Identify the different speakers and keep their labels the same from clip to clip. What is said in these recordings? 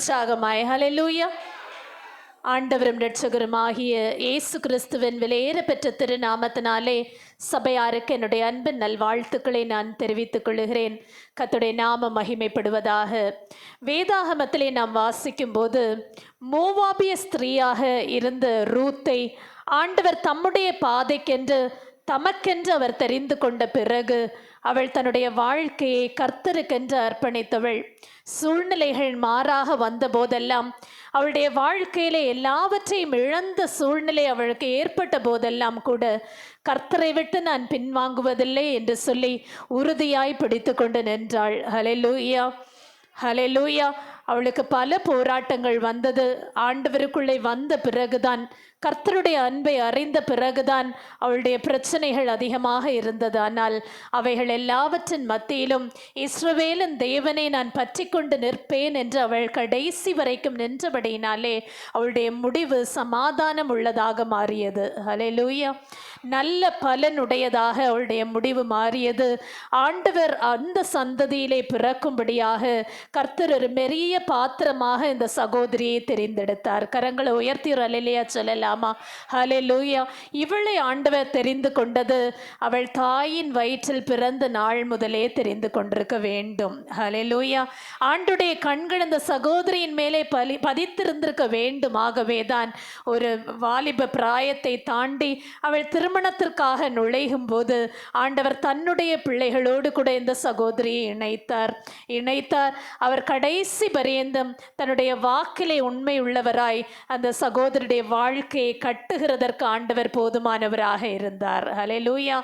Speaker 1: உற்சாகமாய் ஹல்லேலூயா. ஆண்டவரும் இரட்சகருமாகிய இயேசு கிறிஸ்துவின் விலையேற பெற்ற திருநாமத்தினாலே சபையாருக்கு என்னுடைய அன்பின் நல்வாழ்த்துக்களை நான் தெரிவித்துக் கொள்கிறேன். கர்த்தருடைய நாமம் மகிமைப்படுவதாக. வேதாகமத்திலே நாம் வாசிக்கும் போது மோவாபிய ஸ்திரீயாக இருந்த ரூத்தை ஆண்டவர் தம்முடைய பாதைக்கென்று தமக்கென்று அவர் தெரிந்து கொண்ட பிறகு அவள் தன்னுடைய வாழ்க்கையை கர்த்தருக்கென்று அர்ப்பணித்தவள். சூழ்நிலைகள் மாறாக வந்த போதெல்லாம், அவளுடைய வாழ்க்கையில எல்லாவற்றையும் இழந்த சூழ்நிலை அவளுக்கு ஏற்பட்ட போதெல்லாம் கூட கர்த்தரை விட்டு நான் பின்வாங்குவதில்லை என்று சொல்லி உறுதியாய் பிடித்து கொண்டு நின்றாள். ஹல்லேலூயா, ஹல்லேலூயா. அவளுக்கு பல போராட்டங்கள் வந்தது. ஆண்டவருக்குள்ளே வந்த பிறகுதான், கர்த்தருடைய அன்பை அறிந்த பிறகுதான் அவளுடைய பிரச்சனைகள் அதிகமாக இருந்தது. ஆனால் அவைகள் எல்லாவற்றின் மத்தியிலும் இஸ்ரவேலின் தேவனை நான் பற்றி கொண்டு நிற்பேன் என்று அவள் கடைசி வரைக்கும் நின்றபடியினாலே அவளுடைய முடிவு சமாதானம் உள்ளதாக மாறியது. ஹல்லேலூயா. நல்ல பலனுடையதாக அவளுடைய முடிவு மாறியது. ஆண்டவர் அந்த சந்ததியிலே பிறக்கும்படியாக கர்த்தர் ஒரு பெரிய பாத்திரமாக இந்த சகோதரியை தெரிந்தெடுத்தார். கரங்களை உயர்த்தி அல்லேலூயா சொல்லலாமா? ஹல்லேலூயா. இவளை ஆண்டவர் தெரிந்து கொண்டது அவள் தாயின் வயிற்றில் பிறந்த நாள் முதலே தெரிந்து கொண்டிருக்க வேண்டும். ஹல்லேலூயா. ஆண்டுடைய கண்கள் இந்த சகோதரியின் மேலே பதித்திருந்திருக்க வேண்டும். ஆகவேதான் ஒரு வாலிப பிராயத்தை தாண்டி அவள் திருமணத்திற்காக நுழையும் போது ஆண்டவர் தன்னுடைய பிள்ளைகளோடு கூட இந்த சகோதரியை இணைத்தார். அவர் கடைசி பரியந்தம் தன்னுடைய வாக்கிலே உண்மை உள்ளவராய் அந்த சகோதரியுடைய வாழ்க்கையை கட்டுகிறதற்கு ஆண்டவர் போதுமானவராக இருந்தார். ஹல்லேலூயா.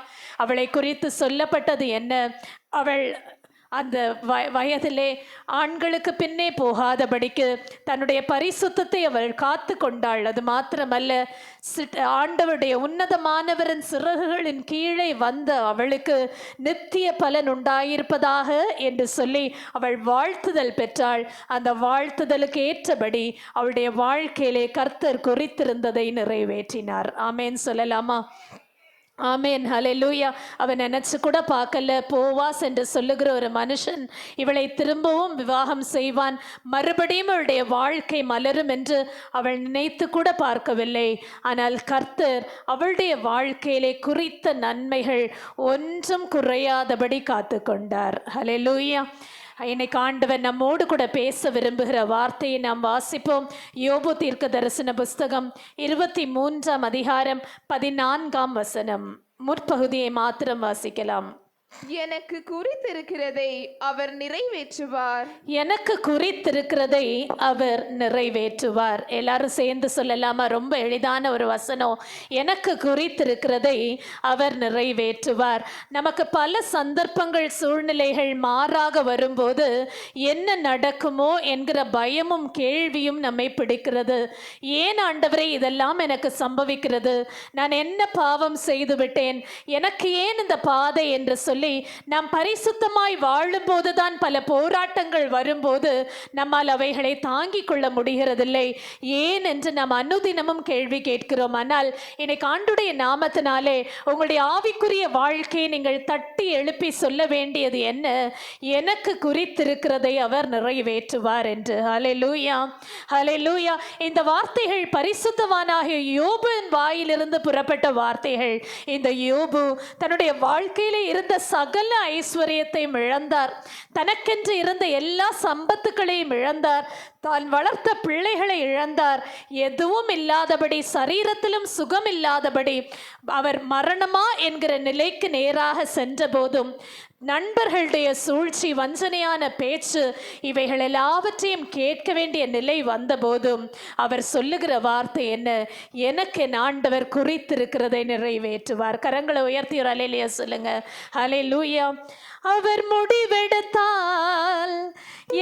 Speaker 1: அவளை குறித்து சொல்லப்பட்டது என்ன? அவள் அந்த வயதிலே ஆண்களுக்கு பின்னே போகாதபடிக்கு தன்னுடைய பரிசுத்தத்தை அவள் காத்து கொண்டாள். அது மாத்திரமல்ல, ஆண்டவருடைய உன்னதமானவரின் சிறகுகளின் கீழே வந்த அவளுக்கு நித்திய பலன் உண்டாயிருப்பதாக என்று சொல்லி அவள் வாழ்த்துதல் பெற்றாள். அந்த வாழ்த்துதலுக்கு ஏற்றபடி அவளுடைய வாழ்க்கையிலே கர்த்தர் குறித்திருந்ததை நிறைவேற்றினார். ஆமேன் சொல்லலாமா? ஆமேன், ஹல்லேலூயா. அவன் நினைச்சு கூட பார்க்கல, போவாஸ் என்று சொல்லுகிற ஒரு மனுஷன் இவளை திரும்பவும் விவாகம் செய்வான், மறுபடியும் அவளுடைய வாழ்க்கை மலரும் என்று அவள் நினைத்து கூட பார்க்கவில்லை. ஆனால் கர்த்தர் அவளுடைய வாழ்க்கையிலே குறித்த நன்மைகள் ஒன்றும் குறையாதபடி காத்து கொண்டார். ஹல்லேலூயா. இன்னைக்கு ஆண்டவர் நம்மோடு கூட பேச விரும்புகிற வார்த்தையை நாம் வாசிப்போம். யோபு தீர்க்க தரிசன புஸ்தகம் 23ஆம் அதிகாரம் 14ஆம் வசனம். முற்பகுதியை மாத்திரம் வாசிக்கலாம்.
Speaker 2: எனக்கு குறித்திருக்கிறதை அவர் நிறைவேற்றுவார்.
Speaker 1: எனக்கு குறித்திருக்கிறதை அவர் நிறைவேற்றுவார். எல்லாரும் சேர்ந்து சொல்லலாமா? ரொம்ப எளிதான ஒரு வசனம். எனக்கு குறித்திருக்கிறதை அவர் நிறைவேற்றுவார். நமக்கு பல சந்தர்ப்பங்கள், சூழ்நிலைகள் மாறாக வரும்போது என்ன நடக்குமோ என்கிற பயமும் கேள்வியும் நம்மை பிடிக்கிறது. ஏன் ஆண்டவரே இதெல்லாம் எனக்கு சம்பவிக்கிறது? நான் என்ன பாவம் செய்து விட்டேன்? எனக்கு ஏன் இந்த பாதை என்று சொல்லி நாம் பரிசுத்தமாய் வாழும் போதுதான் பல போராட்டங்கள் வரும்போது நம்மால் அவைகளை தாங்கிக் கொள்ள முடிகிறதில்லை. ஏன் என்று நாம் அனுதினமும் கேள்வி கேட்கிறோம். ஆனால் இன்னைக்கு ஆண்டுடைய நாமத்தினாலே உங்களுடைய ஆவிக்குரிய வாழ்க்கையை நீங்கள் தட்டி எழுப்பி சொல்ல வேண்டியது என்ன? எனக்கு குறித்திருக்கிறதை அவர் நிறைவேற்றுவார் என்று. ஹல்லேலூயா, ஹல்லேலூயா. இந்த வார்த்தைகள் பரிசுத்தவானாகிய யோபுவின் வாயிலிருந்து புறப்பட்ட வார்த்தைகள். இந்த யோபு தன்னுடைய வாழ்க்கையிலே இருந்த சகல ஐஸ்வர்யத்தையும் இழந்தார். தனக்கென்று இருந்த எல்லா சம்பத்துக்களையும் இழந்தார். தான் வளர்த்த பிள்ளைகளை இழந்தார். எதுவும் இல்லாதபடி, சரீரத்திலும் சுகம் இல்லாதபடி அவர் மரணமா என்கிற நிலைக்கு நேராக சென்ற போதும், நண்பர்களுடைய சூழ்ச்சி, வஞ்சனையான பேச்சு, இவைகள் எல்லாவற்றையும் கேட்க வேண்டிய நிலை வந்த போதும் அவர் சொல்லுகிற வார்த்தை என்ன? எனக்கு என் ஆண்டவர் குறித்திருக்கிறதை நிறைவேற்றுவார். கரங்களை உயர்த்தி ஒரு அல்லேலூயா சொல்லுங்க. ஹல்லேலூயா. அவர் முடிவெடுத்தால்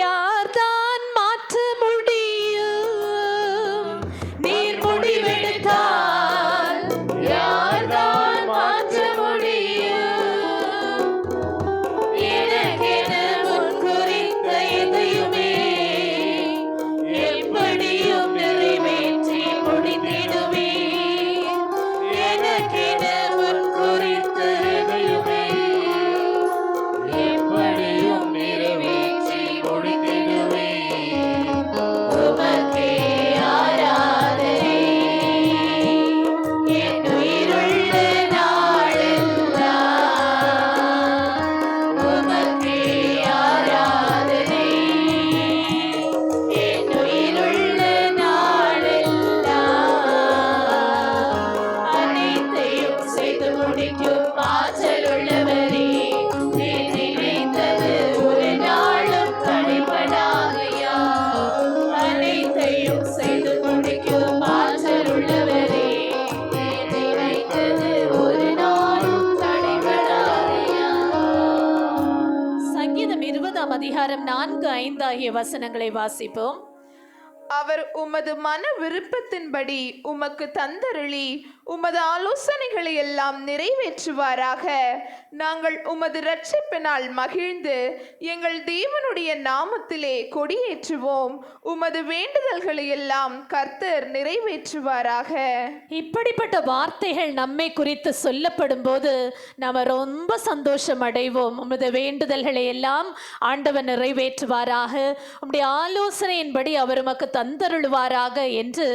Speaker 1: யார்தான் மாற்ற முடியும்? நீர் முடிவெடுத்தால் யார்தான் மாற்ற முடியும்? எனக்கென முன் குறித்த எதையுமே எப்படியும் நிறைவேற்றி முடித்திடுவீர். எனக்கென முன் குறித்த எதையுமே எப்படியும் நிறைவேற்றி முடித்திடுவீர். முடிக்கும் ஆற்றல் உள்ளவரே, நீ நினைத்தது ஒரு நாளும் தடைபடாதையா. அனைத்தையும் செய்து முடிக்கும் ஆற்றல் உள்ளவரே, நீ நினைத்தது ஒரு நாளும் தடைபடாதையா. சங்கீதம் 20ஆம் அதிகாரம் 4-5 ஆகிய வசனங்களை வாசிப்போம்.
Speaker 2: அவர் உமது மன விருப்பத்தின்படி உமக்கு தந்தருளி உமது ஆலோசனைகளை எல்லாம் நிறைவேற்றுவாராக. நாங்கள் உமது இரட்சிப்பினால் மகிழ்ந்து எங்கள் தேவனுடைய நாமத்திலே கொடியேற்றுவோம். உமது வேண்டுதல்களை எல்லாம் கர்த்தர் நிறைவேற்றுவாராக.
Speaker 1: இப்படிப்பட்ட வார்த்தைகள் நம்மை குறித்து சொல்லப்படும் போது நாம ரொம்ப சந்தோஷம் அடைவோம். உமது வேண்டுதல்களை எல்லாம் ஆண்டவர் நிறைவேற்றுவாராக, உம்முடைய ஆலோசனையின்படி அவர் உமக்கு தந்தருள்வாராக என்று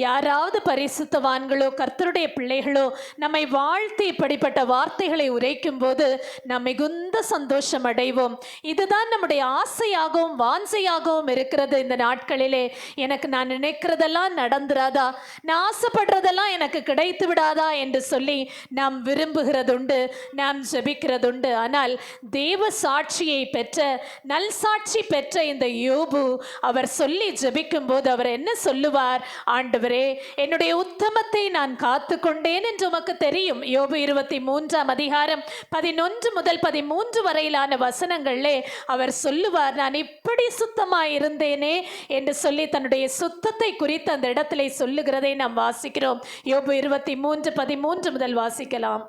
Speaker 1: யாராவது பரிசுத்தவான்களோ கர்த்தருடைய பிள்ளைகளோ நம்மை வாழ்த்தி இப்படிப்பட்ட வார்த்தைகளை உரைக்கும் போது நாம் மிகுந்த சந்தோஷம் அடைவோம். இதுதான் நம்முடைய ஆசையாகவும் வாஞ்சையாகவும் இருக்கிறது. இந்த நாட்களிலே எனக்கு நான் நினைக்கிறதெல்லாம் நடந்துராதா, நான் ஆசைப்படுறதெல்லாம் எனக்கு கிடைத்து விடாதா என்று சொல்லி நாம் விரும்புகிறதுண்டு, நாம் ஜெபிக்கிறதுண்டு. ஆனால் தேவ சாட்சியை பெற்ற நல் சாட்சி பெற்ற இந்த யோபு அவர் சொல்லி ஜெபிக்கும் போது அவர் என்ன சொல்லுவார்? ஆண்டவரே, என்னுடைய உத்தமத்தை நான் காத்து கொண்டேன் என்று உமக்கு தெரியும். யோபு 23ஆம் அதிகாரம் 11 முதல் 13 வரையிலான வசனங்களிலே அவர் சொல்லுவார், நான் இப்படி சுத்தமாய் இருந்தேனே என்று சொல்லி தன்னுடைய சுத்தத்தை குறித்து அந்த இடத்திலே சொல்லுகிறதை நாம் வாசிக்கிறோம். யோபு 23:13 முதல் வாசிக்கலாம்.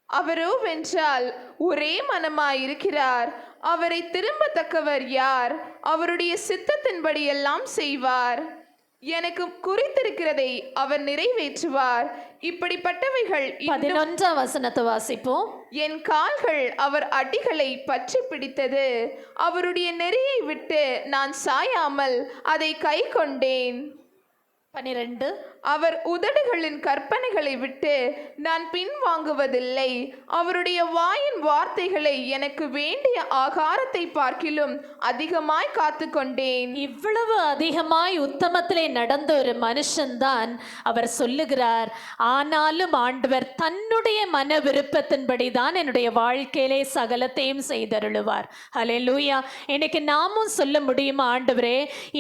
Speaker 2: அவரோ வென்றால் ஒரே மனமாயிருக்கிறார். அவரை திரும்பத்தக்கவர் யார்? அவருடைய சித்தத்தின்படி எல்லாம் செய்வார். எனக்கு குறித்திருக்கிறதை அவர் நிறைவேற்றுவார். இப்படிப்பட்டவைகள்
Speaker 1: 11ஆம் வசனத்தை வாசிப்போம்.
Speaker 2: என் கால்கள் அவர் அடிகளை பற்றி பிடித்தது. அவருடைய நெறியை விட்டு நான் சாயாமல் அதை கை கொண்டேன்.
Speaker 1: 12
Speaker 2: அவர் உதடுகளின் கற்பனைகளை விட்டு நான் பின்வாங்குவதில்லை. அவருடைய வாயின் வார்த்தைகளை எனக்கு வேண்டிய ஆகாரத்தை பார்க்கிலும் அதிகமாய் காத்து கொண்டேன்.
Speaker 1: இவ்வளவு அதிகமாய் உத்தமத்திலே நடந்த ஒரு மனுஷன்தான் அவர் சொல்லுகிறார், ஆனாலும் ஆண்டவர் தன்னுடைய மன விருப்பத்தின்படி தான் என்னுடைய வாழ்க்கையிலே சகலத்தையும் செய்தருளுவார். ஹல்லேலூயா. இன்னைக்கு நாமும் சொல்ல முடியுமா? ஆண்டவரே,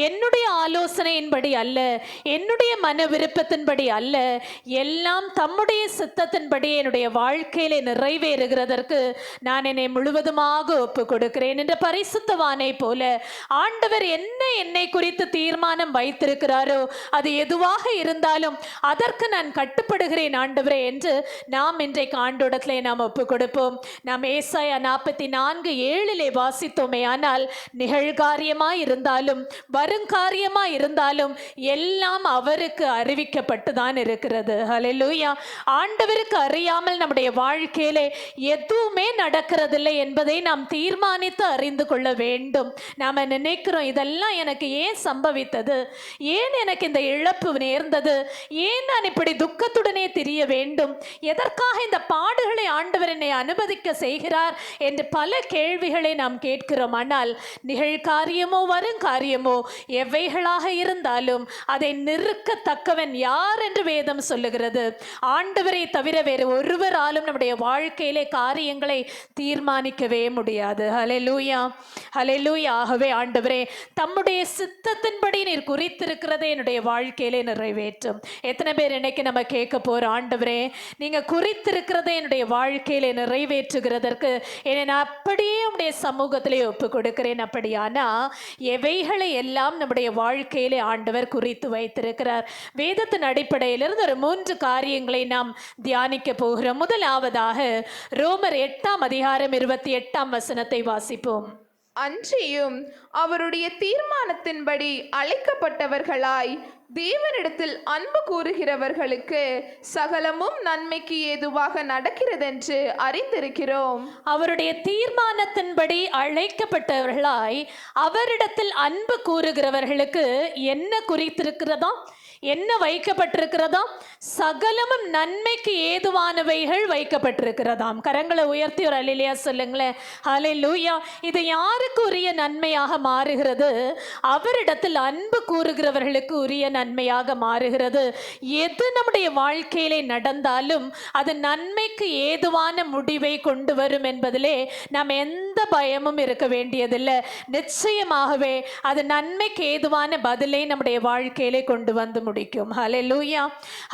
Speaker 1: என்னுடைய ஆலோசனையின்படி அல்ல, என்னுடைய மன விருப்பத்தின்படி அல்ல, எல்லாம் தம்முடைய சித்தத்தின்படி என்னுடைய வாழ்க்கையிலே நிறைவேறுகிறதற்கு நான் என்னை முழுவதுமாக ஒப்பு கொடுக்கிறேன் என்ற பரிசுத்தவானை போல ஆண்டவர் என்ன என்னை குறித்து தீர்மானம் வைத்திருக்கிறாரோ அது எதுவாக இருந்தாலும் அதற்கு நான் கட்டுப்படுகிறேன் ஆண்டவரே என்று நாம் இன்றைக்கு ஆண்டோடத்திலே நாம் ஒப்பு கொடுப்போம். நாம் ஏசாயா 44:7 வாசித்தோமே, ஆனால் நிகழ்காரியமாய் இருந்தாலும் வருங்காரியமாய் இருந்தாலும் எல்லாம் அவருக்கு அறிவிக்கப்பட்டுதான் இருக்கிறது. ஹல்லேலூயா. ஆண்டவருக்கு அறியாமல் நம்முடைய வாழ்க்கையிலே எதுவுமே நடக்கிறதில்லை என்பதை நாம் தீர்மானித்து அறிந்து கொள்ள வேண்டும். நாம நினைக்கிறோம், இதெல்லாம் எனக்கு ஏன் சம்பவித்தது, ஏன் எனக்கு இந்த இழப்பு நேர்ந்தது, ஏன் நான் இப்படி துக்கத்துடனே திரிய வேண்டும், எதற்காக இந்த பாடுகளை ஆண்டவர் என்னை அனுமதிக்க செய்கிறார் என்று பல கேள்விகளை நாம் கேட்கிறோம். ஆனால் நிகழ்காரியமோ வருங்காரியமோ எவைகளாக இருந்தாலும் அதை நிறுக்கத்தக்கவன் யார் என்று வேதம் சொல்லுகிறது. ஆண்டவரை தவிர வேறு ஒருவராலும் நம்முடைய வாழ்க்கையிலே காரியங்களை தீர்மானிக்கவே முடியாது. ஹல்லேலூயா, ஹல்லேலூயா. ஆகவே ஆண்டவரே, தம்முடைய சித்தத்தின்படி நீர் குறித்திருக்கிறதை என்னுடைய வாழ்க்கையிலே நிறைவேற்றும். எத்தனை பேர் இன்னைக்கு நம்ம கேட்க போறோம், ஆண்டவரே நீங்க குறித்திருக்கிறதை என்னுடைய வாழ்க்கையிலே நிறைவேற்றுகிறதற்கு என்னை நான் அப்படியே உடைய சமூகத்திலே ஒப்பு கொடுக்கிறேன். அப்படியானா எவைகளை எல்லாம் நம்முடைய வாழ்க்கையிலே ஆண்டவர் குறித்து வைத்திருக்கிறார்? வேதத்தின் அடிப்படையிலிருந்து ஒரு 3 காரியங்களை நாம் தியானிக்க போகிறோம். முதலாவதாக ரோமர் 8ஆம் அதிகாரம் 28ஆம் வசனத்தை வாசிப்போம்.
Speaker 2: அன்றியும் அவருடைய தீர்மானத்தின்படி அழைக்கப்பட்டவர்களாய் தேவனிடத்தில் அன்பு கூறுகிறவர்களுக்கு சகலமும் நன்மைக்கு ஏதுவாக நடக்கிறதென்று அறிந்திருக்கிறோம்.
Speaker 1: அவருடைய தீர்மானத்தின்படி அழைக்கப்பட்டவர்களாய் அவரிடத்தில் அன்பு கூறுகிறவர்களுக்கு என்ன குறித்திருக்கிறதோ, என்ன வைக்கப்பட்டிருக்கிறதாம்? சகலமும் நன்மைக்கு ஏதுவானவைகள் வைக்கப்பட்டிருக்கிறதாம். கரங்களை உயர்த்தி ஒரு அல்லேலூயா சொல்லுங்களேன். ஹல்லேலூயா. இது யாருக்கு உரிய நன்மையாக மாறுகிறது? அவரிடத்தில் அன்பு கூறுகிறவர்களுக்கு உரிய நன்மையாக மாறுகிறது. எது நம்முடைய வாழ்க்கையிலே நடந்தாலும் அது நன்மைக்கு ஏதுவான முடிவை கொண்டு வரும் என்பதிலே நாம் எந்த பயமும் இருக்க வேண்டியதில்லை. நிச்சயமாகவே அது நன்மைக்கு ஏதுவான பதிலை நம்முடைய வாழ்க்கையிலே கொண்டு வந்து முடிக்கும். ஹல்லேலூயா,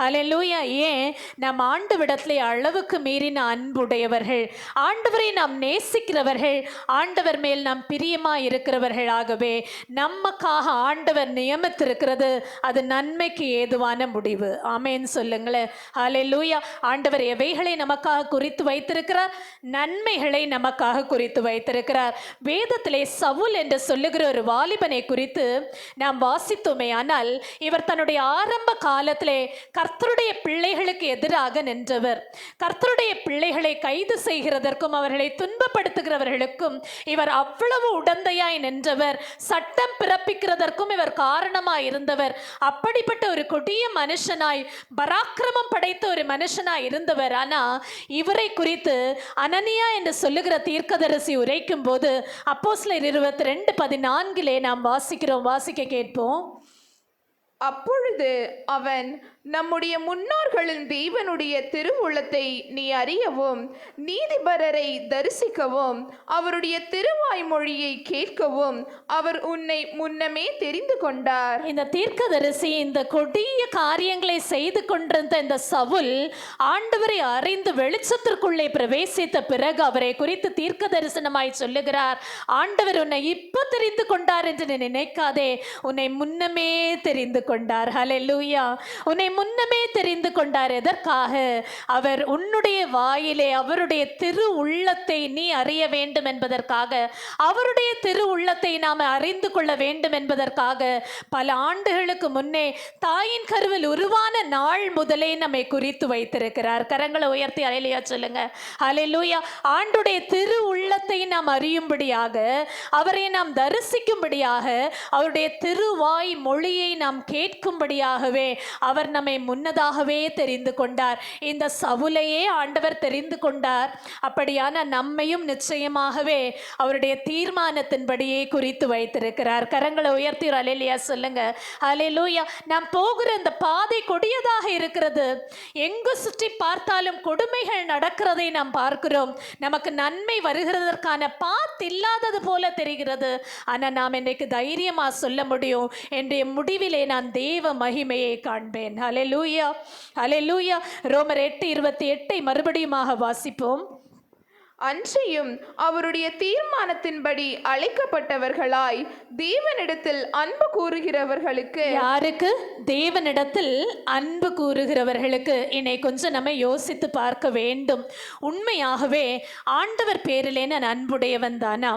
Speaker 1: ஹல்லேலூயா. ஏன்? நம் ஆண்டவரிடத்திலே அளவுக்கு மீறின அன்புடையவர்கள், ஆண்டவரை நாம் நேசிக்கிறவர்கள், ஆண்டவர் மேல் நாம் பிரியமாக இருக்கிறவர்களாகவே நமக்காக ஆண்டவர் நியமித்திருக்கிறது அது நன்மைக்கு ஏதுவான முடிவு. ஆமேன் சொல்லுங்களேன். ஹல்லேலூயா. ஆண்டவர் எவைகளை நமக்காக குறித்து வைத்திருக்கிறார்? நன்மைகளை நமக்காக குறித்து வைத்திருக்கிறார். வேதத்திலே சவுல் என்று சொல்லுகிற ஒரு வாலிபனை குறித்து நாம் வாசித்தோமே. ஆனால் இவர் தன்னுடைய ஆரம்ப காலத்திலே கர்த்தருடைய பிள்ளைகளுக்கு எதிராக நின்றவர். கர்த்தருடைய பிள்ளைகளை கைது செய்கிறதற்கும் அவர்களை துன்பப்படுத்துகிறவர்களுக்கும் இவர் அவ்வளவு உடந்தையாய் நின்றவர். சட்டம் பிறப்பிக்கிறதற்கும் இவர் காரணமாய் இருந்தவர். அப்படிப்பட்ட ஒரு கொடிய மனுஷனாய், பராக்கிரமம் படைத்த ஒரு மனுஷனாய் இருந்தவர். ஆனா இவரை குறித்து அனனியா என்று சொல்லுகிற தீர்க்கதரிசி உரைக்கும் போது அப்போஸ்தலர் 22:14 நாம் வாசிக்க கேட்போம்.
Speaker 2: அப்பொழுது அவன், நம்முடைய முன்னோர்களின் தேவனுடைய திருவுளத்தை நீ அறியவும், நீதிபரரை தரிசிக்கவும், அவருடைய திருவாய்மொழியை கேட்கவும் அவர் உன்னை முன்னமே தெரிந்து கொண்டார்.
Speaker 1: இந்த தீர்க்கதரிசி இந்த கொடிய காரியங்களை செய்து கொண்டிருந்த இந்த சவுல் ஆண்டவரை அறிந்து வெளிச்சத்திற்குள்ளே பிரவேசித்த பிறகு அவரை குறித்து தீர்க்க தரிசனமாய் சொல்லுகிறார். ஆண்டவர் உன்னை இப்ப தெரிந்து கொண்டார் என்று நினைக்காதே, உன்னை முன்னமே தெரிந்து கொண்டார். ஹல்லேலூயா. உன்னை முன்னமே தெரிந்து கொண்டார். எதற்காக? அவர் உன்னுடைய வாயிலே அவருடைய திரு உள்ளத்தை நீ அறிய வேண்டும் என்பதற்காக, அவருடைய திரு உள்ளத்தை நாம் அறிந்து கொள்ள வேண்டும் என்பதற்காக பல ஆண்டுகளுக்கு முன்னே தாயின் கருவில் உருவான நாள் முதலே நம்மை குறித்து வைத்திருக்கிறார். கரங்களை உயர்த்தி அல்லேலூயா சொல்லுங்க. ஹல்லேலூயா. ஆண்டுடைய திரு உள்ளத்தை நாம் அறியும்படியாக, அவரை நாம் தரிசிக்கும்படியாக, அவருடைய திருவாய் மொழியை நாம் கேட்கும்படியாகவே அவர் நம்மை முன்னதாகவே தெரிந்து கொண்டார். இந்த சவுலையே ஆண்டவர் தெரிந்து கொண்டார். அப்படியான நம்மையும் நிச்சயமாகவே அவருடைய தீர்மானத்தின்படியே குறித்து வைத்திருக்கிறார். கரங்களை உயர்த்தி அல்லேலூயா சொல்லுங்க. அல்லேலூயா. நாம் போகிற இந்த பாதை கொடியதாக இருக்கிறது. எங்கு சுற்றி பார்த்தாலும் கொடுமைகள் நடக்கிறதை நாம் பார்க்கிறோம். நமக்கு நன்மை வருகிறதற்கான பாத் இல்லாதது போல தெரிகிறது. ஆனால் நாம் இன்றைக்கு தைரியமா சொல்ல முடியும், என்னுடைய முடிவிலே நான் தேவ மகிமையை காண்பேன். ஹல்லேலூயா, ஹல்லேலூயா. ரோமர் 8:28 மறுபடியுமாக வாசிப்போம்.
Speaker 2: அன்றியும் அவருடைய தீர்மானத்தின்படி அழைக்கப்பட்டவர்களாய் தேவனிடத்தில் அன்பு கூறுகிறவர்களுக்கு.
Speaker 1: யாருக்கு? தேவனிடத்தில் அன்பு கூறுகிறவர்களுக்கு. இன்னை கொஞ்சம் நம்ம யோசித்து பார்க்க வேண்டும். உண்மையாகவே ஆண்டவர் பேரிலே நான் அன்புடையவன் தானா?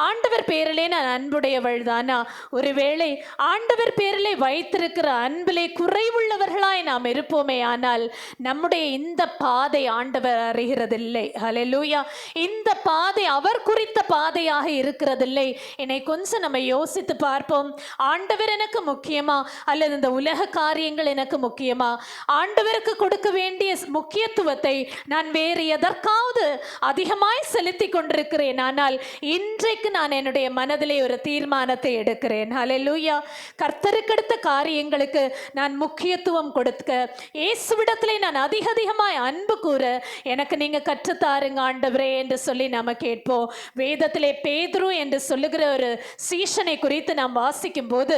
Speaker 1: ஆண்டவர் பேரிலே நான் அன்புடையவள் தானா? ஒருவேளை ஆண்டவர் பேரிலே வைத்திருக்கிற அன்பிலே குறைவுள்ளவர்களாய் நாம் இருப்போமே, ஆனால் நம்முடைய இந்த பாதை ஆண்டவர் அறிகிறதில்லை. ஹல்லேலூயா. இந்த பாதை அவர் குறித்த பாதையாக இருக்கிறதில்லை. என்னை கொஞ்சம் நம்ம யோசித்து பார்ப்போம். ஆண்டவர் எனக்கு முக்கியமா, அல்லது இந்த உலக காரியங்கள் எனக்கு முக்கியமா? ஆண்டவருக்கு கொடுக்க வேண்டிய முக்கியத்துவத்தை நான் வேறு எதற்காவது அதிகமாய் செலுத்தி கொண்டிருக்கிறேன். ஆனால் இன்றைக்கு நான் என்னுடைய மனதிலே ஒரு தீர்மானத்தை எடுக்கிறேன். ஹல்லேலூயா. கர்த்தருக்கடுத்த காரியங்களுக்கு நான் முக்கியத்துவம் கொடுக்க, இயேசுவிடத்திலே நான் அதிகமாய் அன்பு கூற எனக்கு நீங்க கற்றுத்தாருங்க ஆண்டவரே என்று சொல்லி நாம கேட்போம். வேதத்திலே பேதுரு என்று சொல்லுகிற ஒரு சீஷனை குறித்து நாம் வாசிக்கும் போது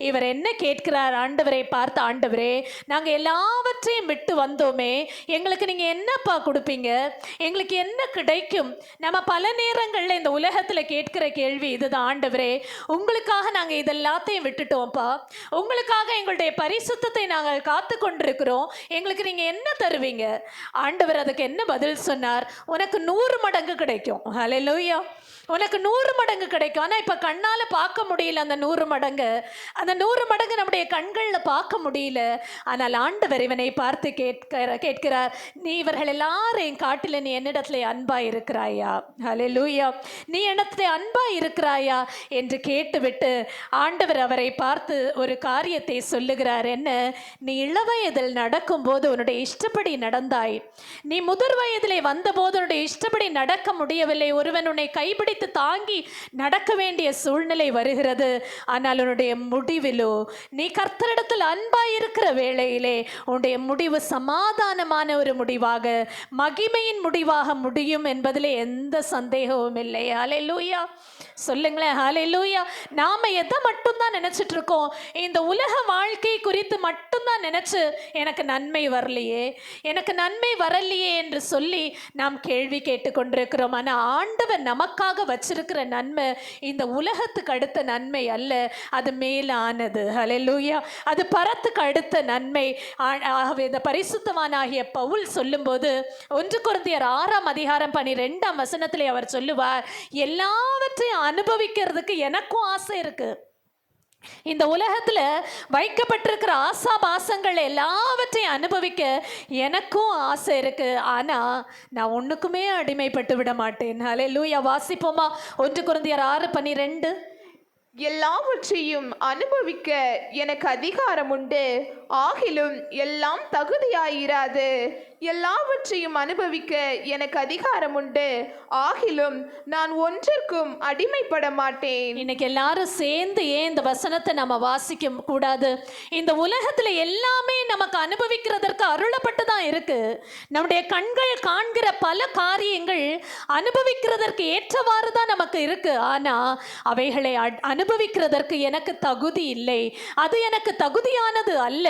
Speaker 1: இவர் என்ன கேட்கிறார்? ஆண்டவரை பார்த்து, ஆண்டவரே, நாங்கள் எல்லாவற்றையும் விட்டு வந்தோமே, எங்களுக்கு நீங்க என்னப்பா கொடுப்பீங்க? எங்களுக்கு என்ன கிடைக்கும்? நம்ம பல நேரங்களில் இந்த உலகத்தில் கேட்கிற கேள்வி இதுதான். ஆண்டவரே, உங்களுக்காக நாங்கள் இதெல்லாத்தையும் விட்டுட்டோம்ப்பா, உங்களுக்காக எங்களுடைய பரிசுத்தத்தை நாங்கள் காத்து கொண்டிருக்கிறோம், எங்களுக்கு நீங்க என்ன தருவீங்க? ஆண்டவர் அதுக்கு என்ன பதில் சொன்னார்? உனக்கு 100 மடங்கு கிடைக்கும். ஹல்லேலூயா. உனக்கு 100 மடங்கு கிடைக்கும். ஆனால் இப்போ கண்ணால் பார்க்க முடியல அந்த 100 மடங்கு. அந்த 100 மடங்கு நம்முடைய கண்களில் பார்க்க முடியல. ஆனால் ஆண்டவர் இவனை பார்த்து கேட்கிறார், நீ இவர்கள் எல்லாரையும் காட்டில நீ என்னிடத்துல அன்பாய் இருக்கிறாயா? ஹல்லேலூயா. நீ என்னிடத்துல அன்பாய் இருக்கிறாயா என்று கேட்டுவிட்டு ஆண்டவர் அவரை பார்த்து ஒரு காரியத்தை சொல்லுகிறார். என்ன? நீ இளவயதில் நடக்கும்போது உன்னுடைய இஷ்டப்படி நடந்தாய். நீ முதிர் வயதிலே வந்தபோது உன்னுடைய இஷ்டப்படி நடக்க முடியவில்லை. ஒருவன் உன்னை கைப்பிடி தாங்கி நடக்க வேண்டிய சூழ்நிலை வருகிறது. ஆனால் உன்னுடைய முடிவிலோ நீ கர்த்தரிடத்தில் அன்பாய் இருக்கிற வேளையிலே உன்னுடைய முடிவு சமாதானமான ஒரு முடிவாக, மகிமையின் முடிவாக முடியும் என்பதிலே எந்த சந்தேகமும் இல்லை. ஹல்லேலூயா. சொல்லுங்களேன், ஹல்லேலூயா. நாம எதை மட்டும்தான் நினைச்சிட்டு இருக்கோம்? இந்த உலக வாழ்க்கை குறித்து மட்டும்தான் நினைச்சு எனக்கு நன்மை வரலையே, எனக்கு நன்மை வரலையே என்று சொல்லி நாம் கேள்வி கேட்டு கொண்டிருக்கிறோம். ஆனால் ஆண்டவர் நமக்காக வச்சிருக்கிற நன்மை இந்த உலகத்துக்கு அடுத்த நன்மை அல்ல, அது மேலானது. ஹல்லேலூயா. அது பரத்துக்கு அடுத்த நன்மை. இந்த பரிசுத்தவானாகிய பவுல் சொல்லும்போது 1 கொரிந்தியர் 6:12 அவர் சொல்லுவார், எல்லாவற்றையும் அனுபவிக்கிறதுக்கு எனக்கும் ஆசை இருக்கு. இந்த உலகத்துல வைக்கப்பட்டிருக்கிற ஆசாபாசங்கள் எல்லாவற்றையும் அனுபவிக்க எனக்கும் ஆசை இருக்கு. ஆனா நான் ஒண்ணுக்குமே அடிமைப்பட்டு விட மாட்டேன். ஹல்லேலூயா. வாசிப்போமா? 1 கொரிந்தியர் 6:12.
Speaker 2: எல்லாவற்றையும் அனுபவிக்க எனக்கு அதிகாரம் உண்டு, ஆகிலும் எல்லாம் தகுதியாயிராது. எல்லாவற்றையும் அனுபவிக்க எனக்கு அதிகாரம் உண்டு, ஆகிலும் நான் ஒன்றிற்கும் அடிமைப்பட மாட்டேன்.
Speaker 1: இன்னைக்கு எல்லாரும் சேர்ந்து ஏன் இந்த வசனத்தை நம்ம வாசிக்க கூடாது? இந்த உலகத்துல எல்லாமே நமக்கு அனுபவிக்கிறதற்கு அருளப்பட்டு தான் இருக்கு. நம்முடைய கண்கள் காண்கிற பல காரியங்கள் அனுபவிக்கிறதற்கு ஏற்றவாறு தான் நமக்கு இருக்கு. ஆனா அவைகளை அனுபவிக்கிறதற்கு எனக்கு தகுதி இல்லை, அது எனக்கு தகுதியானது அல்ல,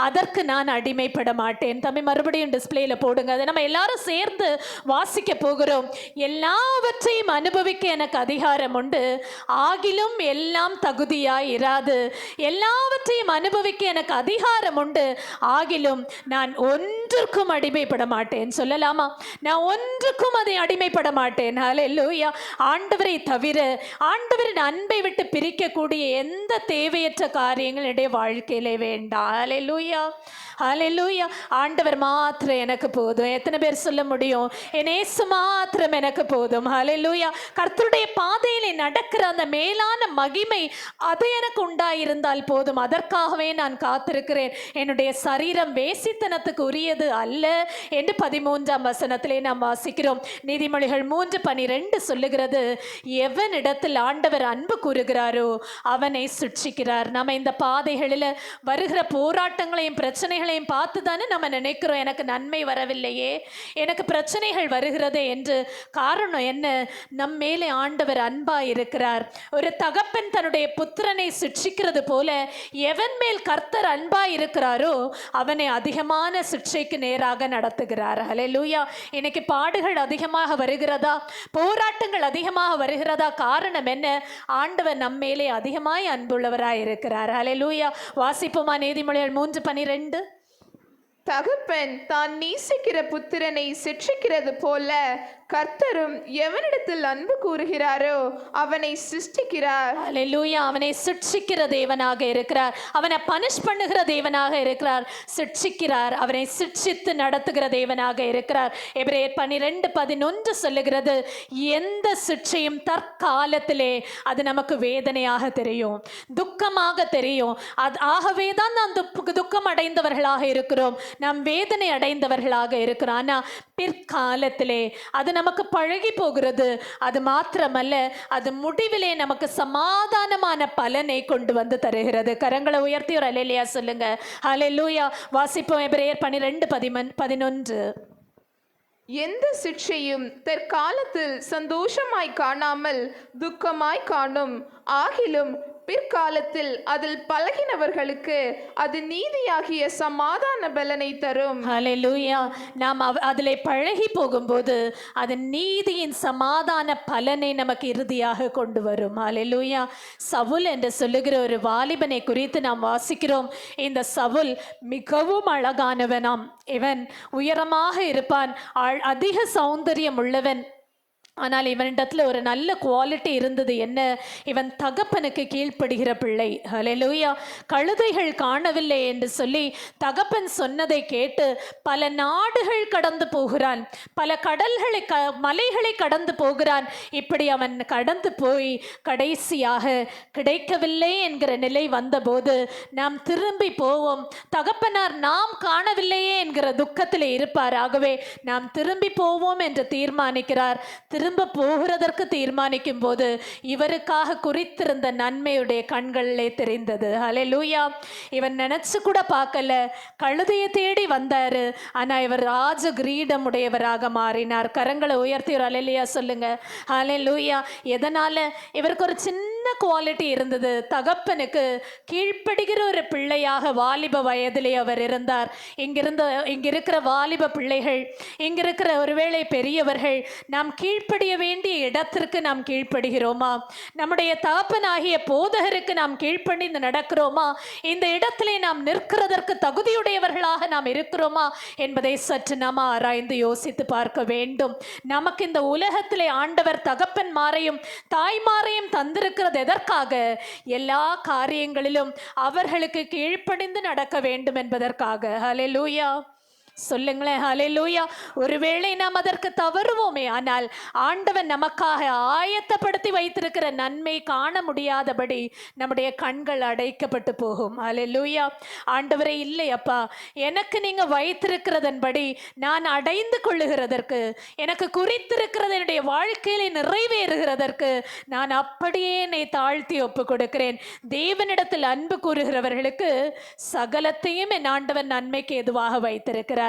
Speaker 1: அதற்கு நான் அடிமைப்பட மாட்டேன். தம்பி மறுபடியும் டிஸ்பிளேல போடுங்க. அதை நம்ம எல்லாரும் சேர்ந்து வாசிக்க போகிறோம். எல்லாவற்றையும் அனுபவிக்க எனக்கு அதிகாரம் உண்டு, ஆகிலும் எல்லாம் தகுதியாய் இராது. எல்லாவற்றையும் அனுபவிக்க எனக்கு அதிகாரம் உண்டு, ஆகிலும் நான் ஒன்றுக்கும் அடிமைப்பட மாட்டேன். சொல்லலாமா? நான் ஒன்றுக்கும் அதை அடிமைப்பட மாட்டேன். ஹல்லேலூயா. ஆண்டவரை தவிர, ஆண்டவரின் அன்பை விட்டு பிரிக்கக்கூடிய எந்த தேவையற்ற காரியங்கள் என்னுடைய வாழ்க்கையிலே வேண்டாம். ஹல்லேலூயா. ஹல்லேலூயா. ஆண்டவர் மாத்திரம் எனக்கு போதும். எத்தனை பேர் சொல்ல முடியும்? என் இயேசு மாத்திரம் எனக்கு போதும். ஹல்லேலூயா. கர்த்தருடைய பாதையிலே நடக்கிற அந்த மேலான மகிமை அது எனக்கு உண்டாயிருந்தால் போதும். அதற்காகவே நான் காத்திருக்கிறேன். என்னுடைய சரீரம் வேசித்தனத்துக்கு உரியது அல்ல என்று 13ஆம் வசனத்திலே நாம் வாசிக்கிறோம். நீதிமொழிகள் 3:12 சொல்லுகிறது, எவனிடத்தில் ஆண்டவர் அன்பு கூறுகிறாரோ அவனை சுட்சிக்கிறார். நம்ம இந்த பாதைகளில் வருகிற போராட்டங்களையும் பிரச்சனைகளையும் பார்த்து தானே நம்ம நினைக்கிறோம், எனக்கு நன்மை வரவில்லையே, எனக்கு பிரச்சனைகள் வருகிறதே என்று. காரணம் என்ன? நம் மேலே ஆண்டவர் அன்பா இருக்கிறார். ஒரு தகப்பன் தன்னுடைய புத்திரனை சிட்சிக்கிறது போல எவன் மேல் கர்த்தர் அன்பா இருக்கிறாரோ அவனை அதிகமான சிட்சைக்கு நேராக நடத்துகிறார். ஹல்லேலூயா. இன்னைக்கு பாடுகள் அதிகமாக வருகிறதா? போராட்டங்கள் அதிகமாக வருகிறதா? காரணம் என்ன? ஆண்டவர் நம் மேலே அதிகமாய் அன்புள்ளவராய் இருக்கிறார். ஹல்லேலூயா. வாசிப்போமா? நீதிமொழிகள் 3:12.
Speaker 2: தகப்பன் தான் நேசிக்கிற புத்திரனை சிட்சிக்கிறது போல கர்த்தரும் எவனிடத்தில் அன்பு கூறுகிறாரோ அவனை சிருஷ்டிக்கிறார்.
Speaker 1: ஹல்லேலூயா. அவனை சிட்சிக்கிற தேவனாக இருக்கிறார். அவனை பனிஷ் பண்ணுகிற தேவனாக இருக்கிறார். சிட்சிக்கிறார். அவனை சிட்சித்து நடத்துகிற தேவனாக இருக்கிறார். எபிரேயர் 12:11 சொல்லுகிறது, எந்த சிட்சையும் தற்காலத்திலே அது நமக்கு வேதனையாக தெரியும், துக்கமாக தெரியும். ஆகவே தான் நாம் துக்கம் அடைந்தவர்களாக இருக்கிறோம், நாம் வேதனை அடைந்தவர்களாக இருக்கிறோம். ஆனால் பிற்காலத்திலே அது நமக்கு பழகி போகிறது. அது மாத்திரமல்ல, அது முடிவிலே நமக்கு சமாதானமான பலனை கொண்டு வந்து தருகிறது. கரங்களை உயர்த்தி ஒரு அல்லேலூயா சொல்லுங்க. ஹல்லேலூயா. வாசிப்போம். எபிரேயர் 12:11.
Speaker 2: எந்த சிட்சையும் தற்காலத்தில் சந்தோஷமாய் காணாமல் துக்கமாய் காணும், ஆகிலும் பிற்காலத்தில் அதில் பழகினவர்களுக்கு அது நீதியாகிய சமாதான பலனை தரும்.
Speaker 1: ஹல்லேலூயா. நாம் அதில் பழகி போகும்போது அது நீதியின் சமாதான பலனை நமக்கு இறுதியாக கொண்டு வரும். ஹல்லேலூயா. சவுல் என்று சொல்லுகிற ஒரு வாலிபனை குறித்து நாம் வாசிக்கிறோம். இந்த சவுல் மிகவும் அழகானவனாம். இவன் உயரமாக இருப்பான், அதிக சௌந்தரியம் உள்ளவன். ஆனால் இவனிடத்துல ஒரு நல்ல குவாலிட்டி இருந்தது. என்ன? இவன் தகப்பனுக்கு கீழ்ப்படுகிற பிள்ளை. ஹல்லேலூயா. கழுதைகள் காணவில்லை என்று சொல்லி தகப்பன் சொன்னதை கேட்டு பல நாடுகள் கடந்து போகிறான், பல கடல்களை மலைகளை கடந்து போகிறான். இப்படி அவன் கடந்து போய் கடைசியாக கிடைக்கவில்லை என்கிற நிலை வந்தபோது நாம் திரும்பி போவோம். தகப்பனார் நாம் காணவில்லையே என்கிற துக்கத்தில் இருப்பார். ஆகவே நாம் திரும்பி போவோம் என்று தீர்மானிக்கிறார். திரும்ப போகிறதற்கு தீர்மானிக்கும் போது இவருக்காக குறித்திருந்த நன்மையுடைய கண்களிலே தெரிந்தது. ஹல்லேலூயா. இவன் நினைச்சு கூட பார்க்கல. கழுதையை தேடி வந்தாரு, ஆனா இவர் ராஜ கிரீடம் உடையவராக மாறினார். கரங்களை உயர்த்தி ஒரு ஹல்லேலூயா சொல்லுங்க. ஹல்லேலூயா. எதனால? இவருக்கு ஒரு சின்ன குவாலிட்டி இருந்தது. தகப்பனுக்கு கீழ்ப்படுகிற ஒரு பிள்ளையாக வாலிப வயதிலே அவர் இருந்தார். இங்க இருக்கிற வாலிப பிள்ளைகள், இங்க இருக்கிற ஒருவேளை பெரியவர்கள், நாம் கீழ்ப்படிய வேண்டிய இடத்திற்கு நாம் கீழ்ப்படுகிறோமா? நம்முடைய தகப்பனாகிய போதகருக்கு நாம் கீழ்ப்படிந்து நடக்கிறோமா? இந்த இடத்திலே நாம் நிற்கிறதற்கு தகுதியுடையவர்களாக நாம் இருக்கிறோமா என்பதை சற்று நாம் ஆராய்ந்து யோசித்து பார்க்க வேண்டும். நமக்கு இந்த உலகத்திலே ஆண்டவர் தகப்பன்மாரையும் தாய்மாரையும் தந்திருக்கிறது எதற்காக? எல்லா காரியங்களிலும் அவர்களுக்கு கீழ்ப்படிந்து நடக்க வேண்டும் என்பதற்காக. ஹல்லேலூயா சொல்லுங்களேன். ஹல்லேலூயா. ஒருவேளை நாம் அதற்கு தவறுவோமே, ஆனால் ஆண்டவன் நமக்காக ஆயத்தப்படுத்தி வைத்திருக்கிற நன்மை காண முடியாதபடி நம்முடைய கண்கள் அடைக்கப்பட்டு போகும். ஹல்லேலூயா. ஆண்டவரே, இல்லை அப்பா, எனக்கு நீங்க வைத்திருக்கிறதன்படி நான் அடைந்து கொள்ளுகிறதற்கு, எனக்கு குறித்திருக்கிறது என்னுடைய வாழ்க்கையிலே நிறைவேறுகிறதற்கு நான் அப்படியே என்னை தாழ்த்தி ஒப்பு கொடுக்கிறேன். தேவனிடத்தில் அன்பு கூறுகிறவர்களுக்கு சகலத்தையும் என் ஆண்டவன் நன்மைக்கு எதுவாக வைத்திருக்கிறார்.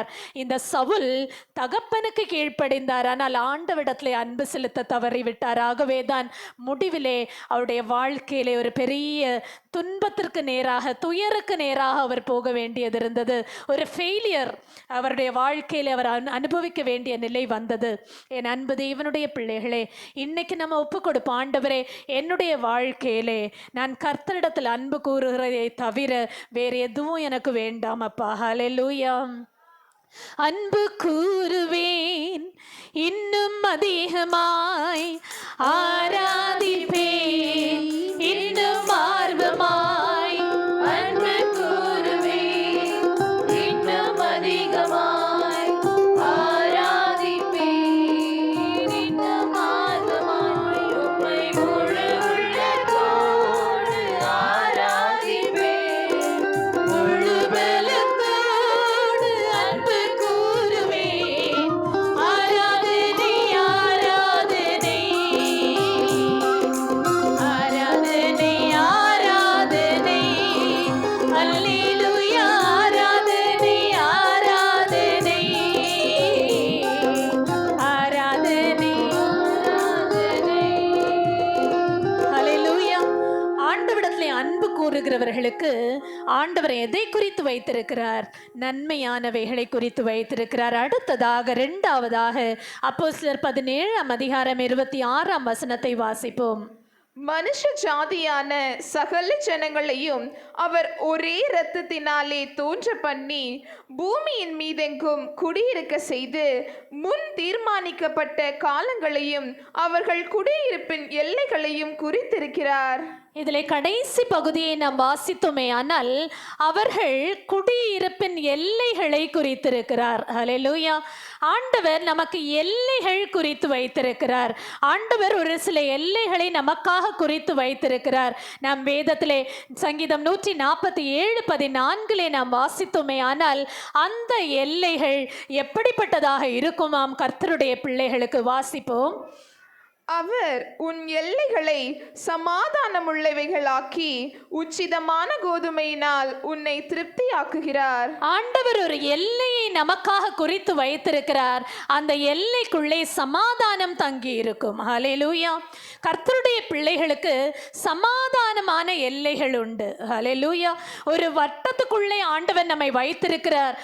Speaker 1: இந்த சவுல் தகப்பனுக்கு கீழ்ப்படிந்தார், ஆனால் ஆண்டவரிடத்திலே அன்பு செலுத்த தவறிவிட்டார். ஆகவேதான் முடிவிலே அவருடைய வாழ்க்கையிலே ஒரு பெரிய துன்பத்திற்கு நேராக, துயருக்கு நேராக அவர் போக வேண்டியது இருந்தது. ஒரு ஃபெயிலியர் அவருடைய வாழ்க்கையில் அவர் அனுபவிக்க வேண்டிய நிலை வந்தது. என் அன்பு தேவனுடைய பிள்ளைகளே, இன்னைக்கு நம்ம ஒப்பு கொடுப்போம். ஆண்டவரே, என்னுடைய வாழ்க்கையிலே நான் கர்த்தரிடத்தில் அன்பு கூறுகிறதை தவிர வேறு எதுவும் எனக்கு வேண்டாம் அப்பா. ஹல்லேலூயா. அன்பு கூறுவேன் இன்னும் அதிகமாய், ஆராதிப்பேன் இன்னும் ஆர்வமாய். அன்பு கூறுவேன் இன்னும் அதிகமாய், ஆராதிப்பேன் இன்னும் ஆர்வமாய். உம்மை முழு உள்ளத்தோடு ஆராதிப்பேன், முழு பலத்தோடு அன்பு கூறுவேன். ஆராதனை ஆராதனை ஆராதனை ஆராதனை. அல்லேலூயா. ஆராதனை ஆராதனை ஆராதனை ஆராதனை. ஹல்லேலூயா. ஆண்டவரிடத்திலே அன்பு கூறுகிறவர்களுக்கு ஆண்டவர் எதை குறித்து வைத்திருக்கிறார்? நன்மையானவைகளை குறித்து வைத்திருக்கிறார். அடுத்ததாக, இரண்டாவதாக அப்போஸ்தலர் 17:26 வாசிப்போம்.
Speaker 2: மனுஷ ஜாதியான சகல ஜனங்களையும் அவர் ஒரே இரத்தத்தினாலே தோன்ற பண்ணி பூமியின் மீதெங்கும் குடியிருக்க செய்து முன் தீர்மானிக்கப்பட்ட காலங்களையும் அவர்கள் குடியிருப்பின் எல்லைகளையும் குறித்திருக்கிறார்.
Speaker 1: இதில் கடைசி பகுதியை நாம் வாசித்தோமே, ஆனால் அவர்கள் குடியிருப்பின் எல்லைகளை குறித்திருக்கிறார். ஹல்லேலூயா. ஆண்டவர் நமக்கு எல்லைகள் குறித்து வைத்திருக்கிறார். ஆண்டவர் ஒரு சில எல்லைகளை நமக்காக குறித்து வைத்திருக்கிறார். நாம் வேதத்திலே சங்கீதம் 147:14 நாம் வாசித்தோமே, ஆனால் அந்த எல்லைகள் எப்படிப்பட்டதாக இருக்குமாம் கர்த்தருடைய பிள்ளைகளுக்கு? வாசிப்போம்.
Speaker 2: அவர் உன் எல்லைகளை சமாதானமுள்ளவைகளாக்கி உச்சிதமான கோதுமையினால் உன்னை திருப்தியாக்குகிறார்.
Speaker 1: ஆண்டவர் ஒரு எல்லையை நமக்காக குறித்து வைத்திருக்கிறார். அந்த எல்லைக்குள்ளே சமாதானம் தங்கி இருக்கும். ஹல்லேலூயா. கர்த்தருடைய பிள்ளைகளுக்கு சமாதானமான எல்லைகள் உண்டு. ஹல்லேலூயா. ஒரு வட்டத்துக்குள்ளே ஆண்டவர் நம்மை வைத்திருக்கிறார்.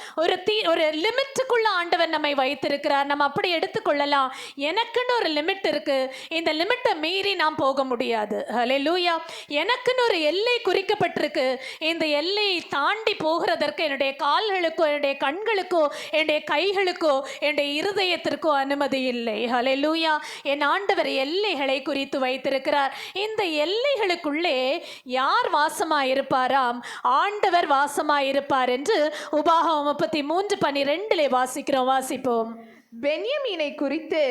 Speaker 1: ஒரு லிமிட்டுக்குள்ள ஆண்டவர் நம்மை வைத்திருக்கிறார். நம்ம அப்படி எடுத்துக்கொள்ளலாம். எனக்குன்னு ஒரு லிமிட் இருக்கு, இந்த லிமிட்டை மீறி நான் போக முடியாது. ஹல்லேலூயா. எனக்குன்னு ஒரு எல்லை குறிக்கப்பட்டிருக்கு. இந்த எல்லையை தாண்டி போகிறதற்கு என்னுடைய கால்களுக்கோ, என்னுடைய கண்களுக்கோ, என்னுடைய கைகளுக்கோ, என்னுடைய இருதயத்திற்கோ அனுமதி இல்லை. ஹல்லேலூயா. என் ஆண்டவர் எல்லைகளை குறித்து வைத்திருக்கிறார். இந்த எல்லைகளுக்குள்ளே யார் வாசமாயிருப்பாராம்? ஆண்டவர் வாசமாயிருப்பார் என்று உபாகமம் 33:12 வாசிக்கிறோம். வாசிப்போம்.
Speaker 2: பென்யமீனை குறித்து,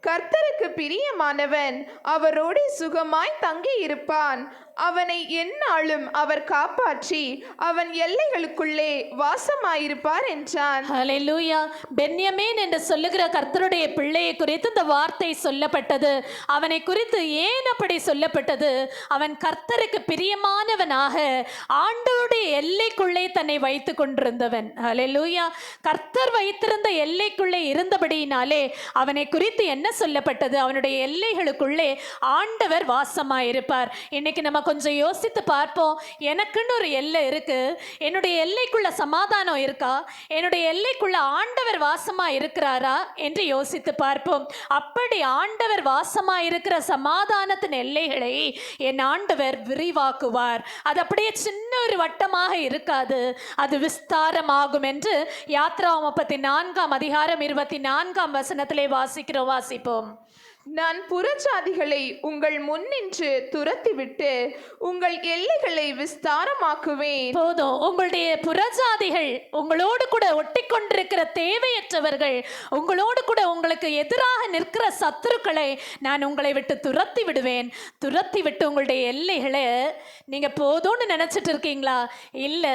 Speaker 2: கர்த்தருக்கு பிரியமானவன் அவரோடு சுகமாய் தங்கி இருப்பான். அவனை எந்நாளும் அவர் காப்பாற்றி அவன் எல்லைகளுக்குள்ளே வாசமாயிருப்பார் என்றான்.
Speaker 1: ஹல்லேலூயா. பென்யமீன் என்று சொல்லுகிற கர்த்தருடைய பிள்ளையை குறித்து இந்த வார்த்தை சொல்லப்பட்டது. அவனை குறித்து ஏன் அப்படி சொல்லப்பட்டது? அவன் கர்த்தருக்கு பிரியமானவனாக ஆண்டவருடைய எல்லைக்குள்ளே தன்னை வைத்து கொண்டிருந்தவன். ஹல்லேலூயா. கர்த்தர் வைத்திருந்த எல்லைக்குள்ளே இருந்தபடியினாலே அவனை குறித்து என்ன சொல்லப்பட்டது? அவனுடைய எல்லைகளுக்குள்ளே ஆண்டவர் வாசமாயிருப்பார். இன்னைக்கு நம்ம கொஞ்சம் யோசித்து பார்ப்போம். எனக்குன்னு ஒரு எல்லை இருக்கு. என்னுடைய எல்லைக்குள்ள சமாதானம் இருக்கா? என்னுடைய எல்லைக்குள்ள ஆண்டவர் வாசமா இருக்கிறாரா என்று யோசித்து பார்ப்போம். அப்படி ஆண்டவர் வாசமா இருக்கிற சமாதானத்தின் எல்லைகளை என் ஆண்டவர் விரிவாக்குவார். அது அப்படியே சின்ன ஒரு வட்டமாக இருக்காது, அது விஸ்தாரமாகும் என்று யாத்ராகமம் 34:24 வாசிக்கிறோம். வாசிப்போம்.
Speaker 2: நான் புறஜாதிகளை உங்கள் முன்னின்று துரத்திவிட்டு உங்கள் எல்லைகளை விஸ்தாரமாக்குவேன்.
Speaker 1: போதும். உங்களுடைய புறஜாதிகள், உங்களோடு கூட ஒட்டி கொண்டிருக்கிற தேவையற்றவர்கள், உங்களோடு கூட உங்களுக்கு எதிராக நிற்கிற சத்துருக்களை நான் உங்களை விட்டு துரத்தி விடுவேன். துரத்தி விட்டு உங்களுடைய எல்லைகளை நீங்க போதும்னு நினைச்சிட்டு இருக்கீங்களா? இல்ல,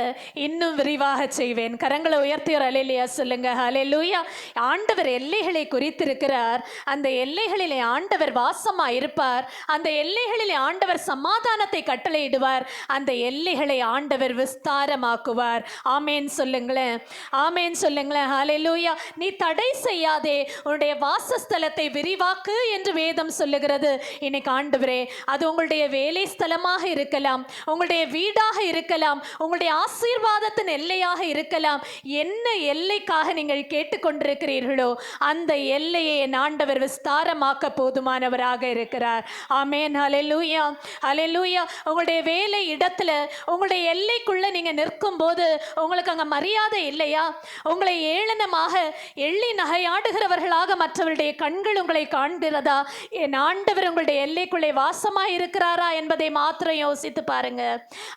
Speaker 1: இன்னும் விரிவாக செய்வேன். கரங்களை உயர்த்தி ஒரு அல்லேலூயா சொல்லுங்க. ஹல்லேலூயா. ஆண்டவர் எல்லைகளை குறித்திருக்கிறார். அந்த எல்லைகளிலே ஆண்டவர் வாசமா இருப்பார். அந்த எல்லைகளிலே ஆண்டவர் சமாதானத்தை கட்டளையிடுவார். அந்த எல்லைகளை ஆண்டவர் விஸ்தாரமாக்குவார். ஆமேன் சொல்லுங்களேன். ஆமேன் சொல்லுங்களேன். ஹல்லேலூயா. நீ தடை செய்யாதே, உன்னுடைய வாசஸ்தலத்தை விரிவாக்கு என்று வேதம் சொல்லுகிறது. இன்னைக்கு ஆண்டவரே, அது உங்களுடைய வேலை ஸ்தலமாக இருக்கலாம், உங்களுடைய வீடாக இருக்கலாம், உங்களுடைய ஆசீர்வாதத்தின் எல்லையாக இருக்கலாம். என்ன எல்லைக்காக நீங்கள் கேட்டுக்கொண்டிருக்கிறீர்களோ அந்த எல்லையை என் ஆண்டவர் விஸ்தாரமாக்க போதுமானவராக இருக்கிறார். ஆமென். ஹல்லேலூயா. ஹல்லேலூயா. உங்களுடைய வேலை இடத்துல, உங்களுடைய எல்லைக்குள்ள நீங்க நிற்கும் போது உங்களுக்கு அங்க மரியாதை இல்லையா? உங்களை ஏளனமாக எள்ளி நகையாடுகிறவர்களாக மற்றவருடைய கண்கள் உங்களை காண்கிறதா? என் ஆண்டவர் உங்களுடைய எல்லைக்குள்ளே வாசமாய் இருக்கிறாரா என்பதை மாத்திரம் யோசித்து பாருங்க.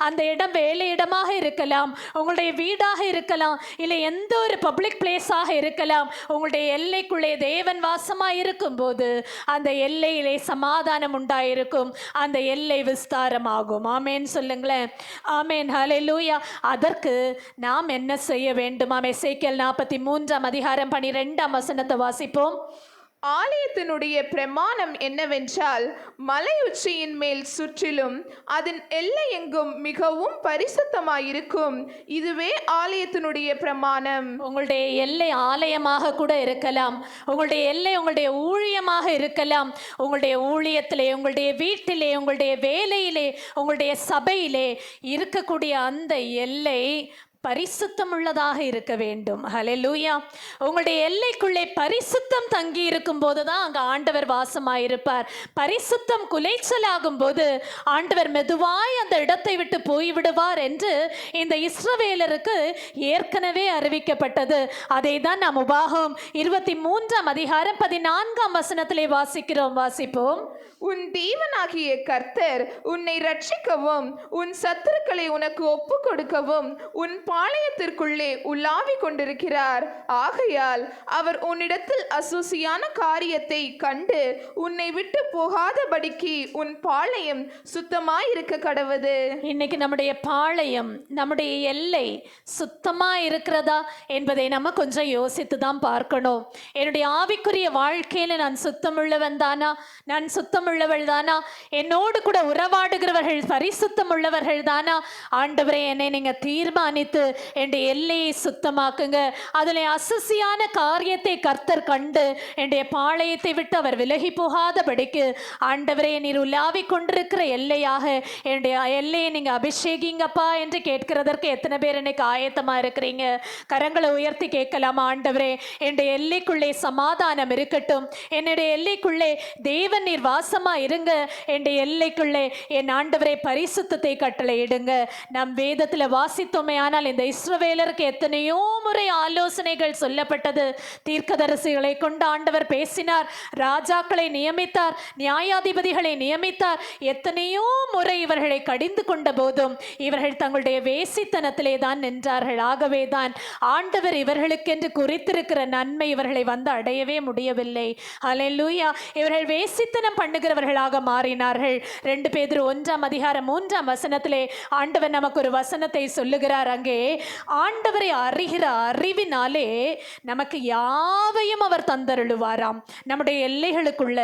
Speaker 1: அந்த இடம் வேலை இடமாக இருக்கலாம், உங்களுடைய வீடாக இருக்கலாம், இல்லை எந்த ஒரு பப்ளிக் பிளேஸாக இருக்கலாம். உங்களுடைய எல்லைக்குள்ளே தேவன் வாசமாய் இருக்கும் போது அந்த எல்லையிலே சமாதானம் உண்டாயிருக்கும். அந்த எல்லை விஸ்தாரமாகும். ஆமேன் சொல்லுங்களேன். ஆமேன். ஹல்லேலூயா. அதற்கு நாம் என்ன செய்ய வேண்டுமாம்? எசேக்கியேல் 43:12 வாசிப்போம்.
Speaker 2: ஆலயத்தினுடைய பிரமாணம் என்னவென்றால், மலையுச்சியின் மேல் சுற்றிலும் அதன் எல்லை எங்கும் மிகவும் பரிசுத்தமாயிருக்கும். இதுவே ஆலயத்தினுடைய பிரமாணம்.
Speaker 1: உங்களுடைய எல்லை ஆலயமாக கூட இருக்கலாம், உங்களுடைய எல்லை உங்களுடைய ஊழியமாக இருக்கலாம். உங்களுடைய ஊழியத்திலே, உங்களுடைய வீட்டிலே, உங்களுடைய வேலையிலே, உங்களுடைய சபையிலே இருக்கக்கூடிய அந்த எல்லை பரிசுத்தம் உள்ளதாக இருக்க வேண்டும். ஹல்லேலூயா. உங்களுடைய எல்லைக்குள்ளே பரிசுத்தம் தங்கி இருக்கும் போதுதான் அங்க ஆண்டவர் வாசமாயிருப்பார். பரிசுத்தம் குலைச்சலாகும் போது ஆண்டவர் மெதுவாய் அந்த இடத்தை விட்டு போய்விடுவார் என்று இந்த இஸ்ரவேலருக்கு ஏற்கனவே அறிவிக்கப்பட்டது. அதை தான் நாம் உபாகமம் 23:14 வாசிக்கிறோம். வாசிப்போம்.
Speaker 2: உன் தேவனாகிய கர்த்தர் உன்னை ரட்சிக்கவும் உன் சத்துருக்களை உனக்கு ஒப்பு கொடுக்கவும் உன் பாளையத்திற்குள்ளே உலாவி கொண்டிருக்கிறார். ஆகையால் அவர் உன்னிடத்தில் அசூசியான காரியத்தை கண்டு உன்னை விட்டு போகாதபடிக்கு உன் பாளையம் சுத்தமாயிருக்க கடவது. இன்னைக்கு நம்முடைய பாளையம், நம்முடைய எல்லை சுத்தமா இருக்கிறதா என்பதை நம்ம கொஞ்சம் யோசித்து தான் பார்க்கணும். என்னுடைய ஆவிக்குரிய வாழ்க்கையில நான் சுத்தமுள்ளவன் தானா? நான் சுத்தமுள்ளவள் தானா? என்னோடு கூட உறவாடுகிறவர்கள் பரிசுத்தம் உள்ளவர்கள் தானா? ஆண்டவரே, என்னை நீங்க தீர்மானித்து
Speaker 1: வைத்து என்னுடைய எல்லையை சுத்தமாக்குங்க. அதில் அசசியான காரியத்தை கர்த்தர் கண்டு என்னுடைய பாளையத்தை விட்டு அவர் விலகி போகாதபடிக்கு ஆண்டவரே நீர் உலாவி கொண்டிருக்கிற எல்லையாக என்னுடைய எல்லையை நீங்கள் அபிஷேகிங்கப்பா என்று கேட்கிறதற்கு எத்தனை பேர் இன்னைக்கு ஆயத்தமாக இருக்கிறீங்க? கரங்களை உயர்த்தி கேட்கலாமா? ஆண்டவரே என்னுடைய எல்லைக்குள்ளே சமாதானம் இருக்கட்டும், என்னுடைய எல்லைக்குள்ளே தேவன் நீர் வாசமா இருங்க, என்னுடைய எல்லைக்குள்ளே என் ஆண்டவரை பரிசுத்தத்தை கட்டளையிடுங்க. நம் வேதத்தில் வாசித்தோமே, ஆனால் இந்த இஸ்ரவேலருக்கு எத்தனையோ முறை ஆலோசனைகள் சொல்லப்பட்டது. தீர்க்கதரிசிகளை கொண்டு ஆண்டவர் பேசினார், ராஜாக்களை நியமித்தார், நியாயாதிபதிகளை நியமித்தார். எத்தனையோ முறை இவர்களை கடிந்து கொண்ட போதும் இவர்கள் தங்களுடைய வேசித்தனத்திலே தான் நின்றார்கள். ஆகவே தான் ஆண்டவர் இவர்களுக்கென்று குறித்திருக்கிற நன்மை இவர்களை வந்து அடையவே முடியவில்லை. ஹல்லேலூயா. இவர்கள் வேசித்தனம் பண்ணுகிறவர்களாக மாறினார்கள். 2 பேதுரு 1:3 ஆண்டவர் நமக்கு ஒரு வசனத்தை சொல்லுகிறார். அங்கே ஆண்டவரை அறிகிற அறிவினாலே நமக்கு யாவையும் அவர் தந்தருளுவாராம். நம்முடைய எல்லைகளுக்குள்ள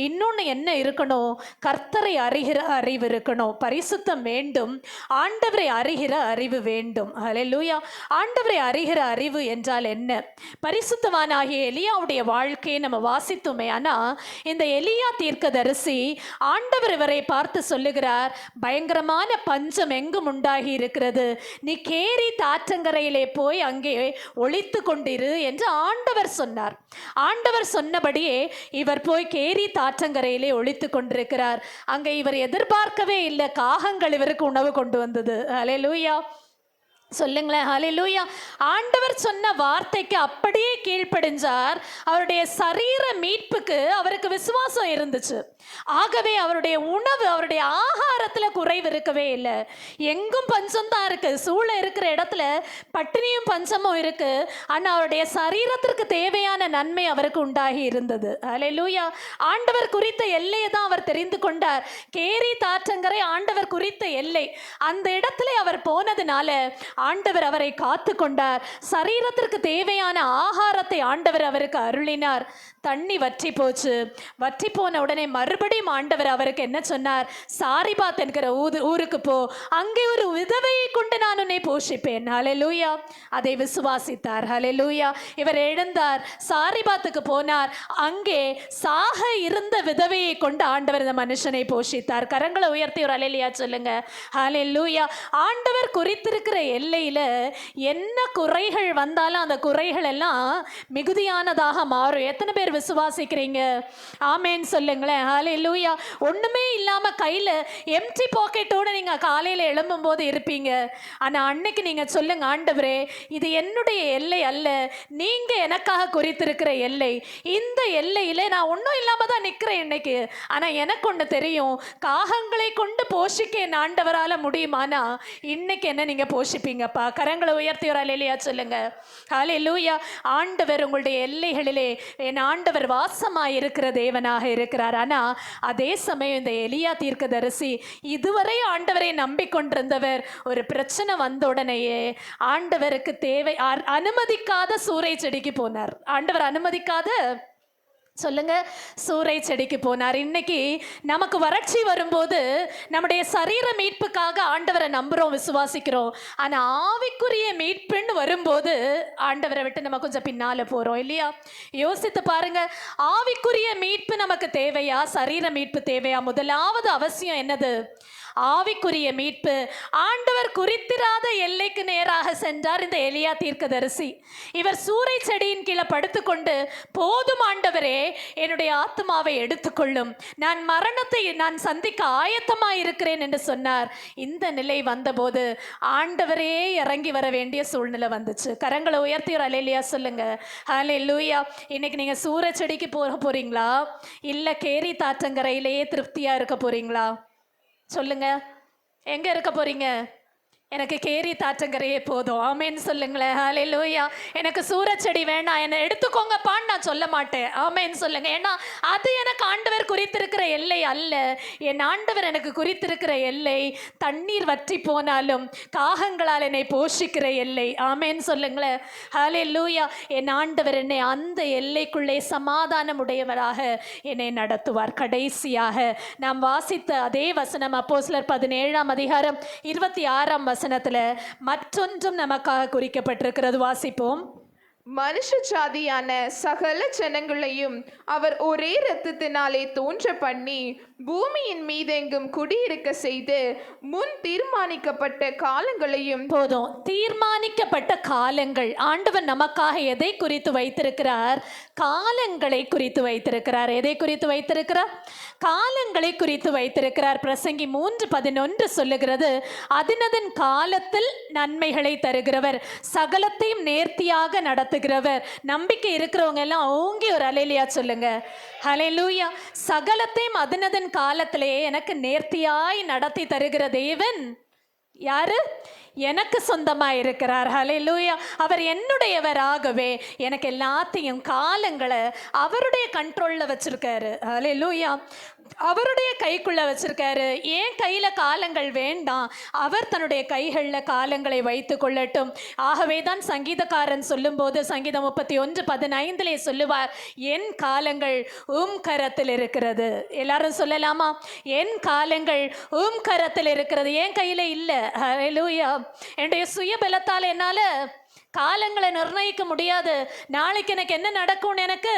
Speaker 1: இன்னொன்று என்ன இருக்கணும்? கர்த்தரை அறிகிற அறிவு இருக்கணும். பரிசுத்தம் வேண்டும், ஆண்டவரை அறிகிற அறிவு வேண்டும். ஹல்லேலூயா. ஆண்டவரை அறிகிற அறிவு என்றால் என்ன? பரிசுத்தவானாகிய எலியாவுடைய வாழ்க்கையை நம்ம வாசித்தோமே, ஆனால் இந்த எலியா தீர்க்கதரிசி ஆண்டவர் இவரை பார்த்து சொல்லுகிறார், பயங்கரமான பஞ்சம் எங்கும் உண்டாகி இருக்கிறது, நீ கேரி தாற்றங்கரையிலே போய் அங்கே ஒளித்து கொண்டிரு என்று ஆண்டவர் சொன்னார். ஆண்டவர் சொன்னபடியே இவர் போய் கேரி தாற்றங்கரையிலே ஒளித்து கொண்டிருக்கிறார். அங்கே இவர் எதிர்பார்க்கவே இல்லை, காகங்கள் இவருக்கு உணவு கொண்டு வந்தது. ஹல்லேலூயா. சொல்லுங்களேன், ஹல்லேலூயா. ஆண்டவர் சொன்ன வார்த்தைக்கு அப்படியே கீழ்ப்படிஞ்சார். அவருடைய சரீர மீட்புக்கு அவருக்கு விசுவாசம் இருந்துச்சு. ஆகவே அவருடைய உணவு, அவருடைய ஆகாரத்தில் குறைவு இருக்கவே இல்லை. எங்கும் பஞ்சம் தான் இருக்கு, சூழ இருக்கிற இடத்துல பட்டினியும் பஞ்சமும் இருக்கு. ஆனால் அவருடைய சரீரத்திற்கு தேவையான நன்மை அவருக்கு உண்டாகி இருந்தது. ஹல்லேலூயா. ஆண்டவர் குறித்த எல்லையை தான் அவர் தெரிந்து கொண்டார். கேரி தாற்றங்கரை ஆண்டவர் குறித்த எல்லை. அந்த இடத்துல அவர் போனதுனால ஆண்டவர் அவரை காத்து கொண்டார். சரீரத்திற்கு தேவையான ஆகாரத்தை ஆண்டவர் அவருக்கு அருளினார். தண்ணி வற்றி போச்சு. வற்றி போன உடனே மறுபடியும் ஆண்டவர் அவருக்கு என்ன சொன்னார்? சாரிபாத் என்கிற ஊருக்கு போ, அங்கே ஒரு விதவையை கொண்டு நான் உன்னை போஷிப்பேன். ஹல்லேலூயா. அதை விசுவாசித்தார். ஹல்லேலூயா. இவர் எழுந்தார், சாரிபாத்துக்கு போனார். அங்கே சாக இருந்த விதவையை கொண்டு ஆண்டவர் இந்த மனுஷனை போஷித்தார். கரங்களை உயர்த்தி ஒரு ஹல்லேலூயா சொல்லுங்க. ஹல்லேலூயா. ஆண்டவர் குறித்திருக்கிற எல்லையில் என்ன குறைகள் வந்தாலும் அந்த குறைகள் எல்லாம் மிகுதியானதாக மாறும். எத்தனை பேர் விசுவாசிக்கிறீங்க? ஆமேன் சொல்லுங்களேன். ஹல்லேலூயா. ஒண்ணுமே இல்லாம கையில எம்டி பாக்கெட்டோட நீங்க காலையில எழும்பும் போது இருப்பீங்க. ஆனா அன்னைக்கு நீங்க சொல்லுங்க, ஆண்டவரே இது என்னுடைய எல்லை அல்ல, நீங்க எனக்காக குறித்திருக்கிற எல்லை. இந்த எல்லையில நான் ஒன்றும் இல்லாம தான் நிற்கிறேன் இன்னைக்கு. ஆனா எனக்கு ஒன்று தெரியும், காகங்களை கொண்டு போஷிக்க என் ஆண்டவரால முடியுமானா இன்னைக்கு என்ன நீங்க போஷிப்பீங்கப்பா. கரங்களை உயர்த்தி ஒரு ஹல்லேலூயா சொல்லுங்க. ஹல்லேலூயா. ஆண்டவர் உங்களுடைய எல்லைகளிலே என் ஆண்டவர் வாசமாய் இருக்கிற தேவனாக இருக்கிறார். ஆனா அதே சமயம் இந்த எலியா தீர்க்கதரிசி இதுவரை ஆண்டவரை நம்பிக்கொண்டிருந்தவர், ஒரு பிரச்சனை வந்த உடனேயே ஆண்டவருக்கு தேவை அனுமதிக்காத சூறை செடிக்கு போனார். ஆண்டவர் அனுமதிக்காத சொல்லுங்க, சூறை செடிக்கு போனார். இன்னைக்கு நமக்கு வறட்சி வரும்போது நம்முடைய சரீர மீட்புக்காக ஆண்டவரை நம்புறோம், விசுவாசிக்கிறோம். ஆனா ஆவிக்குரிய மீட்புன்னு வரும்போது ஆண்டவரை விட்டு நம்ம கொஞ்சம் பின்னால போறோம் இல்லையா? யோசித்து பாருங்க. ஆவிக்குரிய மீட்பு நமக்கு தேவையா, சரீர மீட்பு தேவையா? முதலாவது அவசியம் என்னது? ஆவிக்குரிய மீட்பு. ஆண்டவர் குறித்திராத எல்லைக்கு நேராக சென்றார் இந்த எலியா தீர்க்கதரிசி. இவர் சூறை செடியின் கீழே படுத்துக்கொண்டு, போதும் ஆண்டவரே, என்னுடைய ஆத்மாவை எடுத்துக்கொள்ளும், நான் மரணத்தை நான் சந்திக்க ஆயத்தமாய் இருக்கிறேன் என்று சொன்னார். இந்த நிலை வந்தபோது ஆண்டவரே இறங்கி வர வேண்டிய சூழ்நிலை வந்துச்சு. கரங்களை உயர்த்தி ஒரு ஹல்லேலூயா சொல்லுங்க. ஹல்லேலூயா. இன்னைக்கு நீங்க சூறை செடிக்கு போறீங்களா, இல்ல கேரி தாற்றங்கரையிலேயே திருப்தியா இருக்க போறீங்களா? சொல்லுங்க, எங்க இருக்க போறீங்க? எனக்கு கேரி தாற்றங்கரையே போதும். ஆமேன்னு சொல்லுங்களேன். ஹல்லேலூயா. எனக்கு சூரச்செடி வேண்டாம், என்னை எடுத்துக்கோங்கப்பான்னு நான் சொல்ல மாட்டேன். ஆமேன்னு சொல்லுங்க. ஏன்னா அது எனக்கு ஆண்டவர் குறித்திருக்கிற எல்லை அல்ல. என் ஆண்டவர் எனக்கு குறித்திருக்கிற எல்லை தண்ணீர் வற்றி போனாலும் காகங்களால் என்னை போஷிக்கிற எல்லை. ஆமேன்னு சொல்லுங்களேன். ஹல்லேலூயா. என் ஆண்டவர் என்னை அந்த எல்லைக்குள்ளே சமாதானம் உடையவராக என்னை நடத்துவார். கடைசியாக நாம் வாசித்த அதே வசனம் அப்போஸ்தலர் 17 அதிகாரம் 26 வசனத்துல மற்றொன்றும் நமக்காக குறிக்கப்பட்டிருக்கிறது. வாசிப்போம்.
Speaker 2: மனுஷ ஜாதியான சகல ஜனங்களையும் அவர் ஒரே இரத்தத்தினாலே தோன்ற பண்ணி பூமியின் மீதெங்கும் குடியிருக்க செய்து முன் தீர்மானிக்கப்பட்ட காலங்களையும்.
Speaker 1: போதும், தீர்மானிக்கப்பட்ட காலங்கள். ஆண்டவர் நமக்காக எதை குறித்து வைத்திருக்கிறார்? காலங்களை குறித்து வைத்திருக்கிறார். எதை குறித்து வைத்திருக்கிறார்? காலங்களை குறித்து வைத்திருக்கிறார். பிரசங்கி 3:11 சொல்லுகிறது, அதனதன் காலத்தில் நன்மைகளை தருகிறவர், சகலத்தையும் நேர்த்தியாக நடத்துகிறவர். நம்பிக்கை இருக்கிறவங்க எல்லாம் ஓங்கி ஒரு ஹல்லேலூயா சொல்லுங்க. ஹல்லேலூயா. சகலத்தையும் அதனதன் காலத்திலே எனக்கு நேர்த்தியாய் நடத்தி தருகிற தேவன் யாரு? எனக்கு சொந்தமாக இருக்கிறார். ஹல்லேலூயா. அவர் என்னுடையவராகவே எனக்கு எல்லாத்தையும் காலங்களை அவருடைய கண்ட்ரோலில் வச்சிருக்காரு. ஹல்லேலூயா. அவருடைய கைக்குள்ள வச்சிருக்காரு. ஏன் கையில காலங்கள் வேண்டாம், அவர் தன்னுடைய கைகளில் காலங்களை வைத்து கொள்ளட்டும். ஆகவே தான் சங்கீதக்காரன் சொல்லும்போது சங்கீதம் 31:15 சொல்லுவார், என் காலங்கள் கரத்தில் இருக்கிறது. எல்லாரும் சொல்லலாமா? என் காலங்கள் கரத்தில் இருக்கிறது, என் கையில இல்லை. ஹல்லேலூயா. என்னுடைய சுய பலத்தால் என்னால காலங்களை நிர்ணயிக்க முடியாது. நாளைக்கு எனக்கு என்ன நடக்கும்னு எனக்கு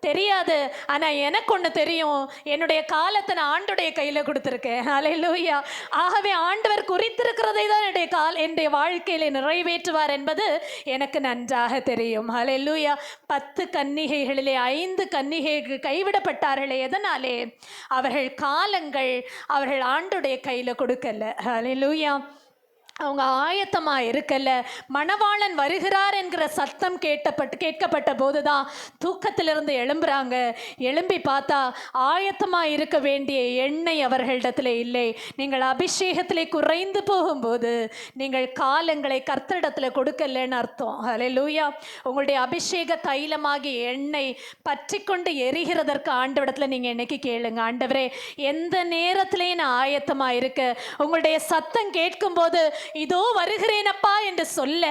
Speaker 1: தெரியாது. ஆனால் எனக்கு ஒன்று தெரியும், என்னுடைய காலத்தை நான் ஆண்டுடைய கையில் கொடுத்துருக்கேன். ஹல்லேலூயா. ஆகவே ஆண்டவர் குறித்திருக்கிறதை தான் என்னுடைய வாழ்க்கையில நிறைவேற்றுவார் என்பது எனக்கு நன்றாக தெரியும். ஹல்லேலூயா. 10 கன்னிகைகளிலே 5 கன்னிகைகள் கைவிடப்பட்டார்களே. எதனாலே? அவர்கள் காலங்கள் அவர்கள் ஆண்டுடைய கையில் கொடுக்கல. ஹல்லேலூயா. அவங்க ஆயத்தமாக இருக்கல. மணவாளன் வருகிறார் என்கிற சத்தம் கேட்கப்பட்ட போதுதான் தூக்கத்திலிருந்து எழும்புறாங்க. எழும்பி பார்த்தா ஆயத்தமாக இருக்க வேண்டிய எண்ணெய் அவர்களிடத்தில் இல்லை. நீங்கள் அபிஷேகத்திலே குறைந்து போகும்போது நீங்கள் காலங்களை கர்த்தரிடத்தில் கொடுக்கலன்னு அர்த்தம். ஹல்லேலூயா. உங்களுடைய அபிஷேக தைலமாகி எண்ணெய் பற்றி கொண்டு எரிகிறதற்கு ஆண்டவரிடத்தில் நீங்கள் இன்னைக்கு கேளுங்க, ஆண்டவரே எந்த நேரத்திலேயும் நான் ஆயத்தமாக இருக்க, உங்களுடைய சத்தம் கேட்கும்போது இதோ வருகிறேனப்பா என்று சொல்ல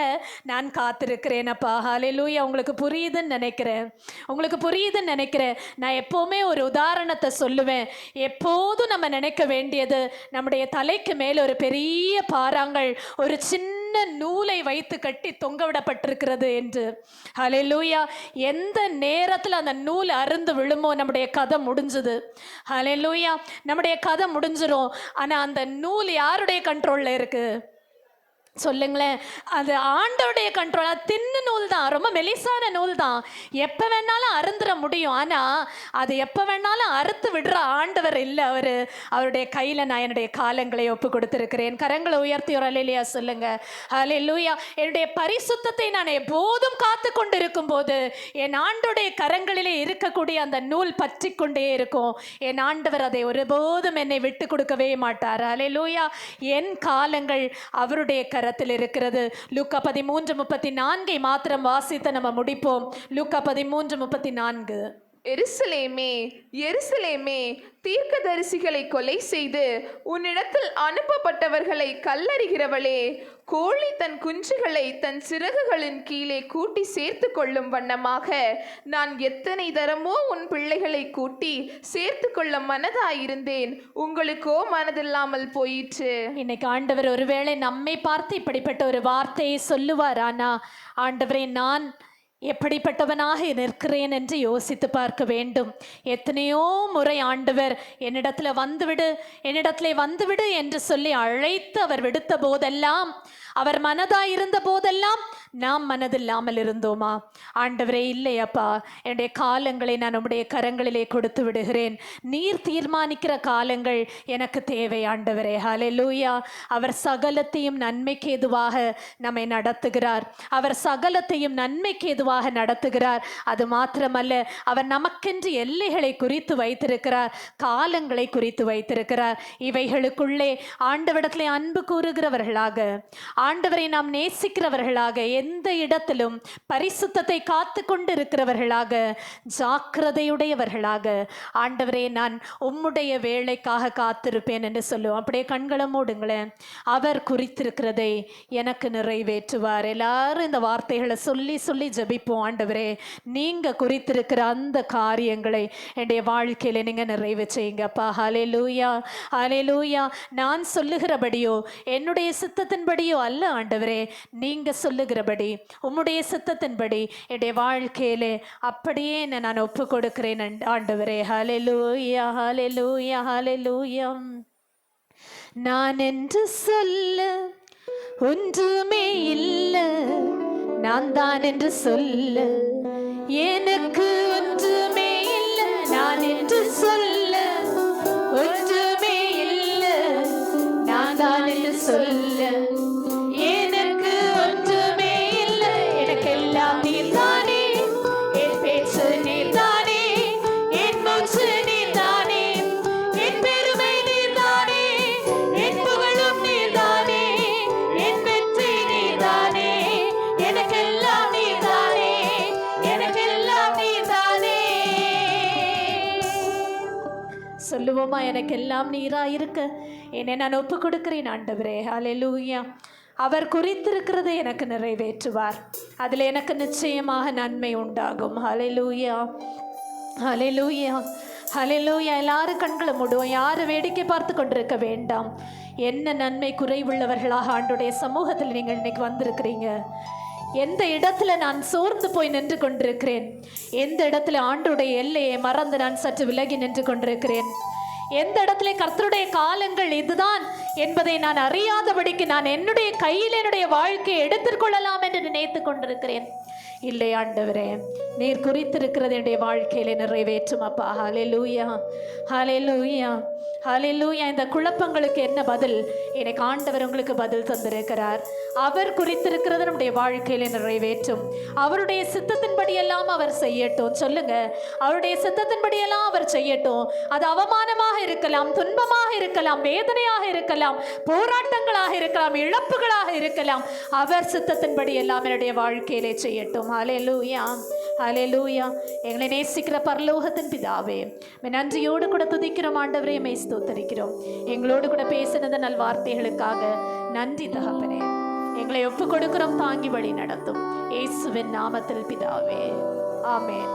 Speaker 1: நான் காத்திருக்கிறேனப்பா. ஹல்லேலூயா. உங்களுக்கு புரியுதுன்னு நினைக்கிறேன். நான் எப்போவுமே ஒரு உதாரணத்தை சொல்லுவேன். எப்போதும் நம்ம நினைக்க வேண்டியது, நம்முடைய தலைக்கு மேல் ஒரு பெரிய பாறாங்கல் ஒரு சின்ன நூலை வைத்து கட்டி தொங்க விடப்பட்டிருக்கிறது என்று. ஹல்லேலூயா. எந்த நேரத்தில் அந்த நூல் அருந்து விழுமோ நம்முடைய கதை முடிஞ்சது. ஹல்லேலூயா. நம்முடைய கதை முடிஞ்சிரும். ஆனால் அந்த நூல் யாருடைய கண்ட்ரோலில் இருக்கு சொல்லுங்களேன்? அது ஆண்டவருடைய கண்ட்ரோல். அது தின்னு நூல் தான், ரொம்ப மெலிசான நூல் தான், எப்போ வேணாலும் அருந்துட முடியும். ஆனால் அது எப்போ வேணாலும் அறுத்து விடுற ஆண்டவர் இல்லை. அவருடைய கையில் நான் என்னுடைய காலங்களை ஒப்பு கொடுத்துருக்கிறேன். கரங்களை உயர்த்தி ஒரு ஹல்லேலூயா சொல்லுங்க. ஹல்லேலூயா. என்னுடைய பரிசுத்தத்தை நான் எப்போதும் காத்து கொண்டு இருக்கும் போது என் ஆண்டுடைய கரங்களிலே இருக்கக்கூடிய அந்த நூல் பற்றி கொண்டே இருக்கும். என் ஆண்டவர் அதை ஒருபோதும் என்னை விட்டு கொடுக்கவே மாட்டார். ஹல்லேலூயா. என் காலங்கள் அவருடைய கரத்தில் இருக்கிறது. லூக்கா 13:34 மாத்திரம் வாசித்து நம்ம முடிப்போம். லூக்கா 13:34.
Speaker 2: எருசலேமே, எருசலேமே, தீர்க்கதரிசிகளை கொலை செய்து உன்னிடத்தில் அனுப்பப்பட்டவர்களை கல்லறிகிறவளே, கோழி தன் குஞ்சுகளை தன் சிறகுகளின் கீழே கூட்டி சேர்த்து கொள்ளும் வண்ணமாக நான் எத்தனை தரமோ உன் பிள்ளைகளை கூட்டி சேர்த்து கொள்ள மனதாயிருந்தேன், உங்களுக்கோ மனதில்லாமல் போயிற்று.
Speaker 1: இன்னைக்கு ஆண்டவர் ஒருவேளை நம்மை பார்த்து இப்படிப்பட்ட ஒரு வார்த்தையை சொல்லுவார். ஆனா ஆண்டவரே, நான் எப்படிப்பட்டவனாக நிற்கிறேன் என்று யோசித்து பார்க்க வேண்டும். எத்தனையோ முறை ஆண்டவர் என்னிடத்துல வந்துவிடு என்று சொல்லி அழைத்து அவர் விடுத்த போதெல்லாம், அவர் மனதாயிருந்த போதெல்லாம் நாம் மனதில்லாமல் இருந்தோமா? ஆண்டவரே, இல்லையப்பா, என்னுடைய காலங்களை நான் உம்முடைய கரங்களிலே கொடுத்து விடுகிறேன். நீர் தீர்மானிக்கிற காலங்கள் எனக்கு தேவை ஆண்டவரே. ஹல்லேலூயா. அவர் சகலத்தையும் நன்மைக்கு ஏதுவாக நம்மை நடத்துகிறார். அவர் சகலத்தையும் நன்மைக்கு ஏதுவாக நடத்துகிறார். அது மாத்திரமல்ல, அவர் நமக்கென்று எல்லைகளை குறித்து வைத்திருக்கிறார், காலங்களை குறித்து வைத்திருக்கிறார். இவைகளுக்குள்ளே ஆண்டவரிடத்திலே அன்பு கூறுகிறவர்களாக, ஆண்டவரை நாம் நேசிக்கிறவர்களாக, எந்த இடத்திலும் பரிசுத்தத்தை காத்து கொண்டு இருக்கிறவர்களாக, ஜாக்கிரதையுடையவர்களாக, ஆண்டவரே நான் உம்முடைய வேலைக்காக காத்திருப்பேன் என்று சொல்லுவோம். அப்படியே கண்களை மூடுங்களேன். அவர் குறித்திருக்கிறதை எனக்கு நிறைவேற்றுவார். எல்லாரும் இந்த வார்த்தைகளை சொல்லி சொல்லி ஜெபிப்போம். ஆண்டவரே, நீங்க குறித்திருக்கிற அந்த காரியங்களை என்னுடைய வாழ்க்கையில நீங்க நிறைவு செய்யுங்கப்பா. ஹல்லேலூயா, ஹல்லேலூயா. நான் சொல்லுகிறபடியோ என்னுடைய சித்தத்தின்படியோ அல்ல ஆண்டவரே, நீங்க சொல்லுகிறபடி உம்முடைய சித்தத்தின்படி என்னுடைய வாழ்க்கையிலே அப்படியே நான் ஒப்பு கொடுக்கிறேன் ஆண்டவரே. ஹல்லேலூயா, ஹல்லேலூயா, ஹல்லேலூயா. நான் என்று சொல்ல ஒன்றுமே இல்லை, நான் தான் என்று சொல்ல எனக்கு ஒன்றுமே இல்லை. நான் என்று சொல்ல ஒன்றுமே இல்லை, நான் தான் என்று சொல்ல எனக்கு ஒன்றுமே இல்லை. எனக்கெல்லாம் நீர்தானே, என் பேச்சு நீர்தானே, என் மூச்சு நீர்தானே, என் பெருமை நீர்தானே, என் புகழும் நீர்தானே, என் வெற்றி நீர்தானே. எனக்கெல்லாம் நீர்தானே, எனக்கெல்லாம் நீர்தானே. சொல்லுவோமா? எனக்கெல்லாம் நீரா இருக்க என்னை நான் ஒப்பு கொடுக்கிறேன் ஆண்டவரே. ஹல்லேலூயா. அவர் குறித்திருக்கிறதை எனக்கு நிறைவேற்றுவார். அதில் எனக்கு நிச்சயமாக நன்மை உண்டாகும். ஹல்லேலூயா, ஹல்லேலூயா, ஹல்லேலூயா. எல்லாரும் கண்களை மூடுவோம். யாரும் வேடிக்கை பார்த்து கொண்டிருக்க வேண்டாம். என்ன நன்மை குறைவுள்ளவர்களாக ஆண்டுடைய சமூகத்தில் நீங்கள் இன்னைக்கு வந்திருக்கிறீங்க. எந்த இடத்துல நான் சோர்ந்து போய் நின்று கொண்டிருக்கிறேன், எந்த இடத்துல ஆண்டுடைய எல்லையை மறந்து நான் சற்று விலகி நின்று கொண்டிருக்கிறேன், எந்த இடத்துல கர்த்தருடைய காலங்கள் இதுதான் என்பதை நான் அறியாதபடிக்கு நான் என்னுடைய கையில் என்னுடைய வாழ்க்கையை எடுத்துக்கொள்ளலாம் என்று நினைத்து கொண்டிருக்கிறேன். இல்லை ஆண்டவரே, நீர் குறித்திருக்கிறது என்னுடைய வாழ்க்கையில நிறைவேற்றும் அப்பா. ஹல்லேலூயா, ஹல்லேலூயா, ஹல்லேலூயா. இந்த குழப்பங்களுக்கு என்ன பதில்? எனக்கு ஆண்டவர் உங்களுக்கு பதில் தந்திருக்கிறார். அவர் குறித்திருக்கிறது நம்முடைய வாழ்க்கையில நிறைவேற்றும். அவருடைய சித்தத்தின்படி எல்லாம் அவர் செய்யட்டும். சொல்லுங்க, அவருடைய சித்தத்தின்படி எல்லாம் அவர் செய்யட்டும். அது அவமானமாக இருக்கலாம், துன்பமாக இருக்கலாம், வேதனையாக இருக்கலாம், போராட்டங்களாக இருக்கலாம், இழப்புகளாக இருக்கலாம். அவர் சித்தத்தின்படி எல்லாம் என்னுடைய வாழ்க்கையிலே செய்யட்டும். ஹல்லேலூயா, ஹல்லேலூயா. எங்களை நேசிக்கிற பரலோகத்தின் பிதாவே, நன்றியோடு கூட துதிக்கிறோம் ஆண்டவரே, மை ஸ்தோத்தரிக்கிறோம். எங்களோடு கூட பேசினது நல் வார்த்தைகளுக்காக நன்றி தகப்பனே. எங்களை ஒப்பு கொடுக்கிறோம், தாங்கி வழி நடத்தும். இயேசுவின் நாமத்தில் பிதாவே, ஆமென்.